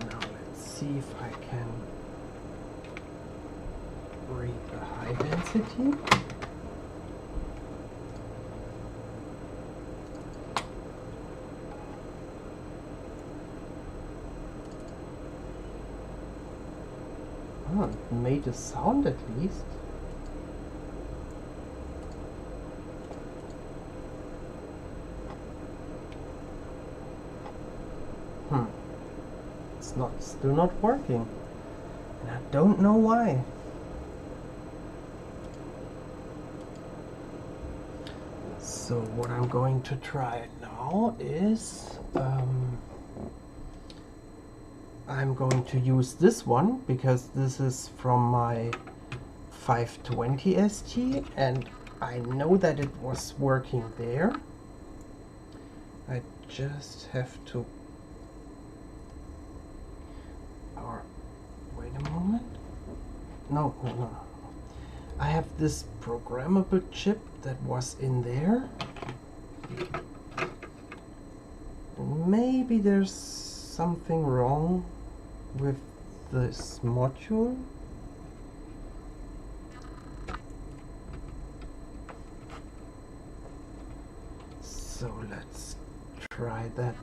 Now let's see if I can read the high density. Oh, it made a sound at least. It's still not working, and I don't know why. So what I'm going to try now is I'm going to use this one because this is from my 520 ST and I know that it was working there. I just have to, or wait a moment. No. I have this programmable chip that was in there. Maybe there's something wrong with this module. So let's try that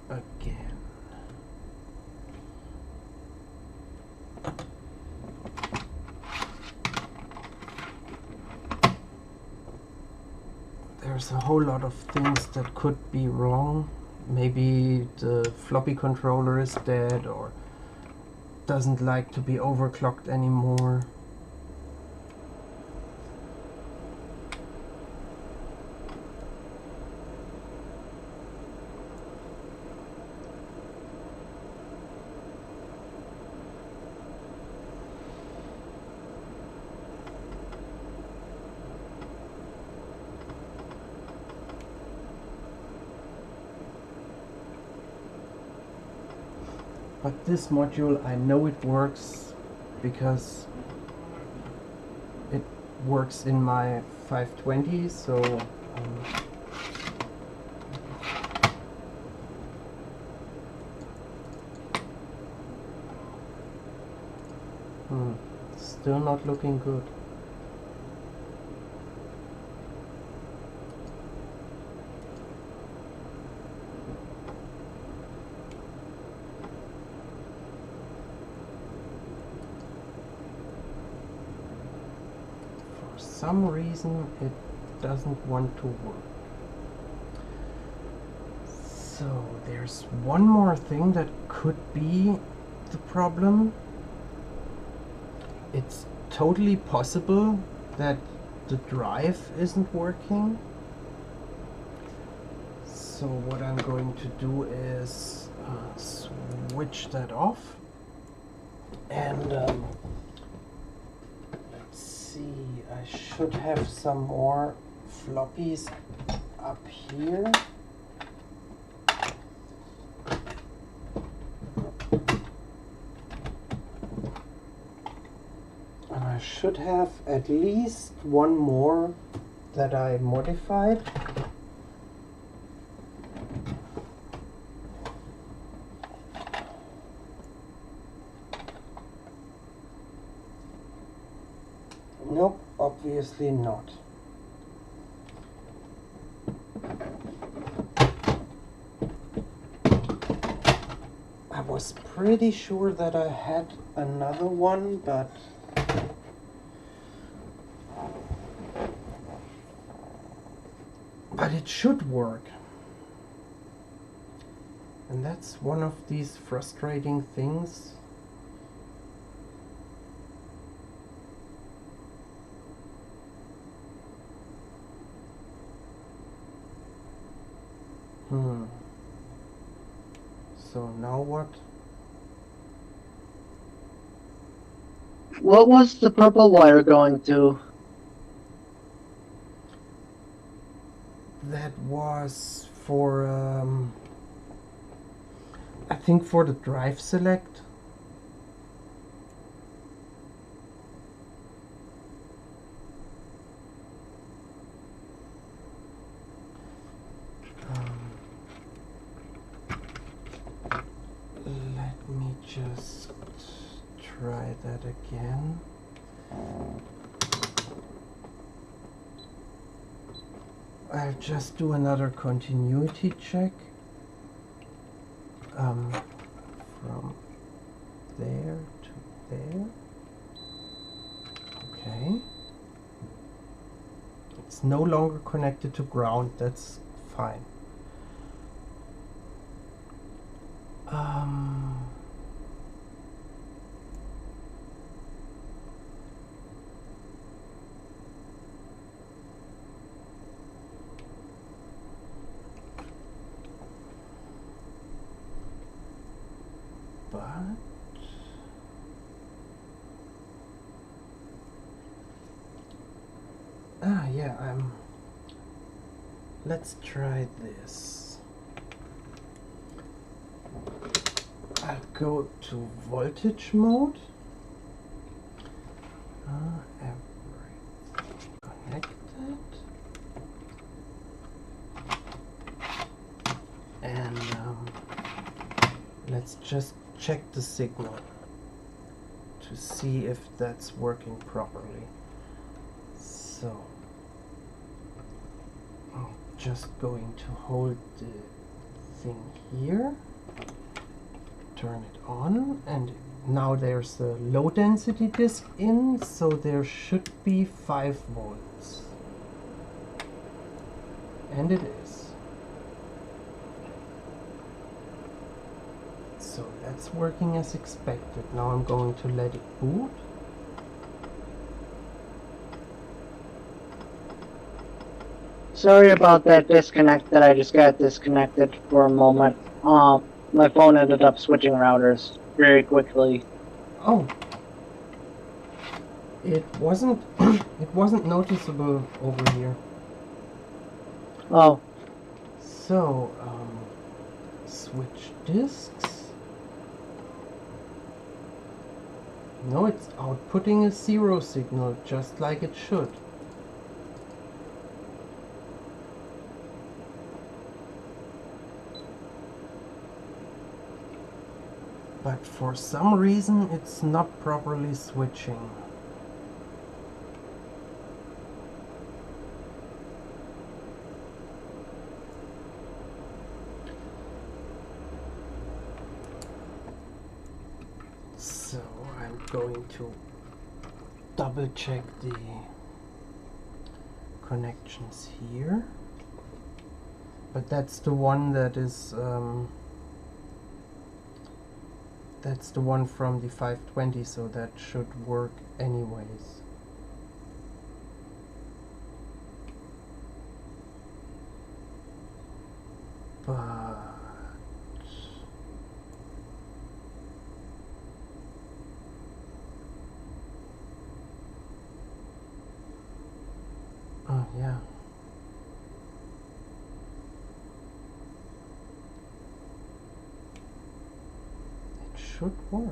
again. there's a whole lot of things that could be wrong. Maybe the floppy controller is dead or doesn't like to be overclocked anymore. But this module, I know it works because it works in my 520, so still not looking good. For some reason it doesn't want to work. So there's one more thing that could be the problem. It's totally possible that the drive isn't working. So what I'm going to do is switch that off, and let's see, I should have some more floppies up here. And I should have at least one more that I modified. Nope, obviously not. I was pretty sure that I had another one, but it should work. And that's one of these frustrating things. So now what? What was the purple wire going to? That was for, I think for the drive select. Let me just try that again. I'll just do another continuity check from there to there. Okay. It's no longer connected to ground, that's fine. Yeah, let's try this. I'll go to voltage mode. Everything connected. And let's just check the signal to see if that's working properly. So I'm just going to hold the thing here, turn it on, and now there's a low density disk in, so there should be 5 volts. And it is. So that's working as expected. Now I'm going to let it boot. Sorry about that disconnect that I just got disconnected for a moment. My phone ended up switching routers very quickly. Oh. It wasn't it wasn't noticeable over here. Oh. So, switch disks. No, it's outputting a 0 signal, just like it should. But for some reason, it's not properly switching. So I'm going to double check the connections here. But that's the one that is that's the one from the 520, so that should work anyways. But oh yeah. Should work.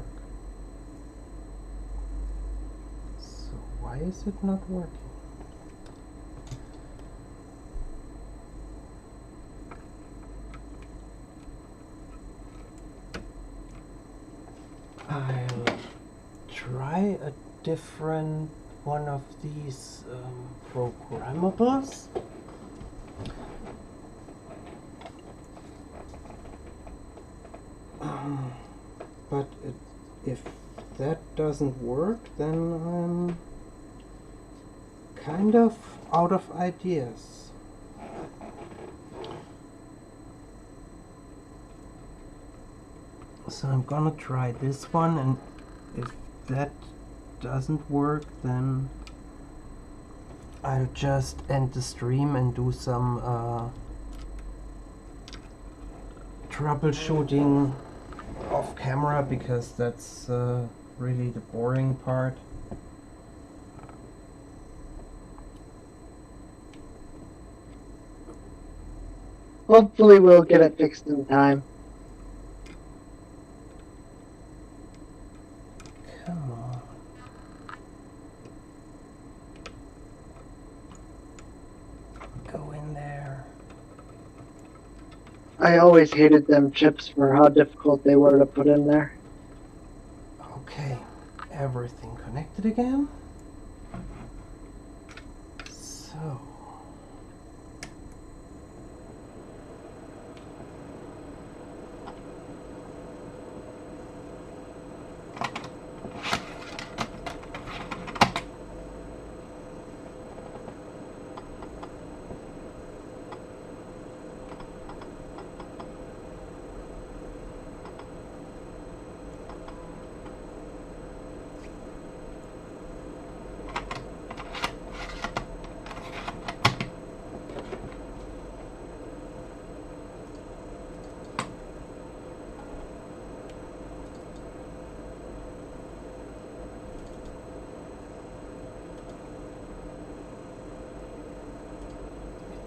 So why is it not working? I'll try a different one of these programmables. But if that doesn't work, then I'm kind of out of ideas. So I'm gonna try this one, and if that doesn't work, then I'll just end the stream and do some troubleshooting off camera, because that's really the boring part. Hopefully we'll get it fixed in time. Come on. Go in there. I always hated them chips for how difficult they were to put in there. Okay, everything connected again. So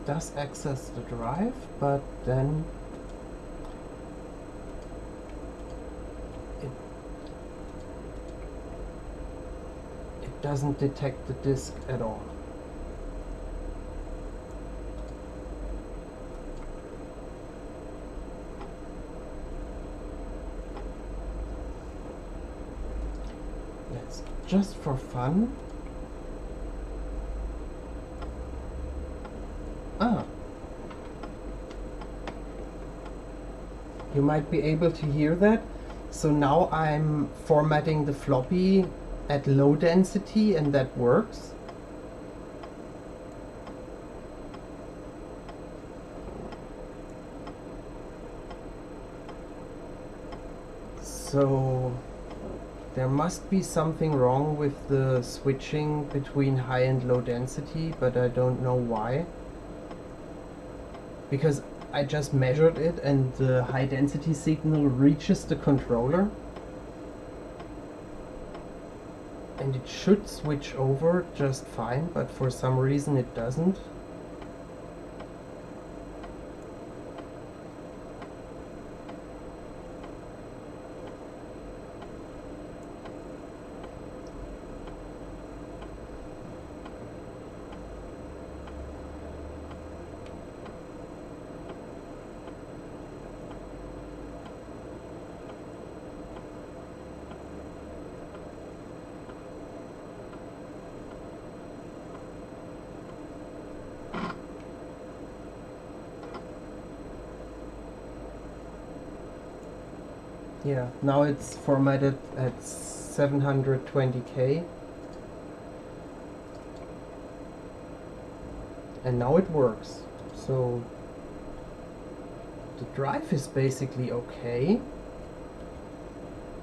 does access the drive, but then it doesn't detect the disk at all. Let's just for fun. You might be able to hear that. So now I'm formatting the floppy at low density, and that works. So there must be something wrong with the switching between high and low density, but I don't know why. Because I just measured it and the high density signal reaches the controller. And it should switch over just fine, but for some reason it doesn't. Yeah, now it's formatted at 720K. And now it works. So the drive is basically okay.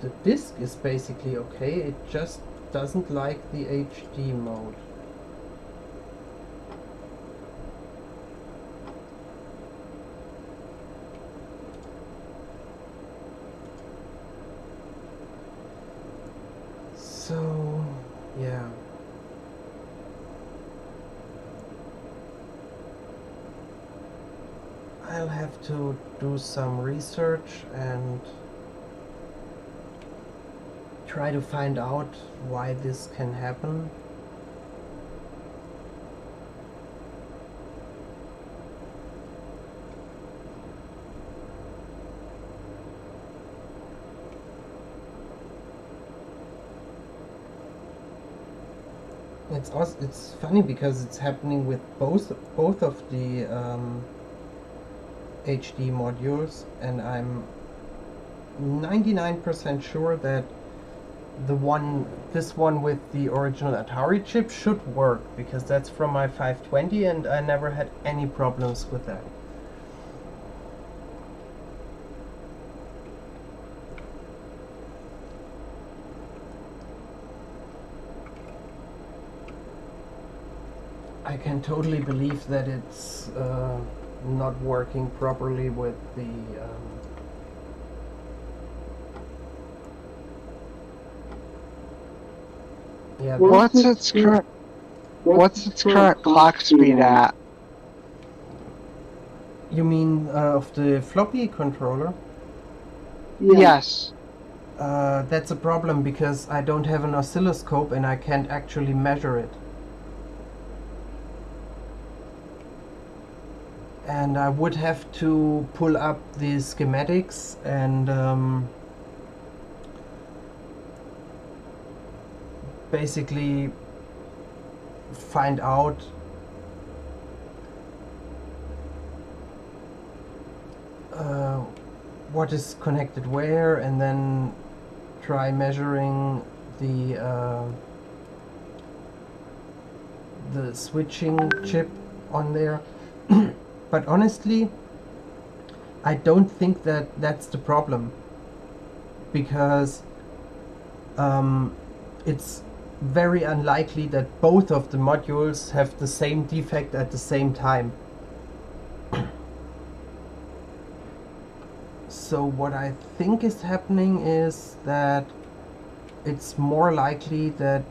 The disk is basically okay. It just doesn't like the HD mode. So, yeah. I'll have to do some research and try to find out why this can happen. It's funny because it's happening with both of the HD modules, and I'm 99% sure that this one with the original Atari chip should work, because that's from my 520 and I never had any problems with that. I can totally believe that it's not working properly with the yeah. What's its current clock speed at? You mean of the floppy controller? Yes. That's a problem because I don't have an oscilloscope and I can't actually measure it. And I would have to pull up the schematics and basically find out what is connected where, and then try measuring the switching chip on there. But honestly, I don't think that that's the problem, because it's very unlikely that both of the modules have the same defect at the same time. So what I think is happening is that it's more likely that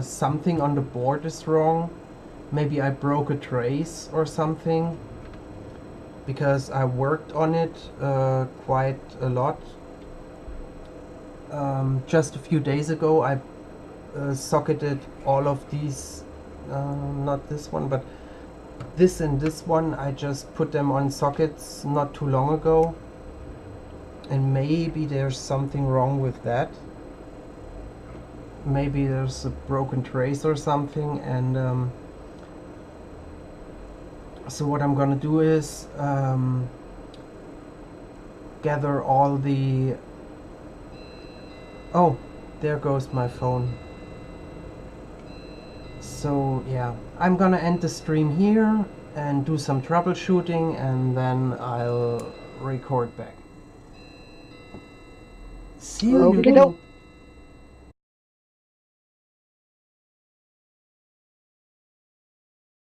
something on the board is wrong. Maybe I broke a trace or something, because I worked on it quite a lot. Just a few days ago I socketed all of these, not this one, but this and this one. I just put them on sockets not too long ago, and maybe there's something wrong with that. Maybe there's a broken trace or something, and so what I'm gonna do is gather all the... Oh, there goes my phone. So yeah, I'm gonna end the stream here and do some troubleshooting, and then I'll record back. See you, Okey YouTube. doke.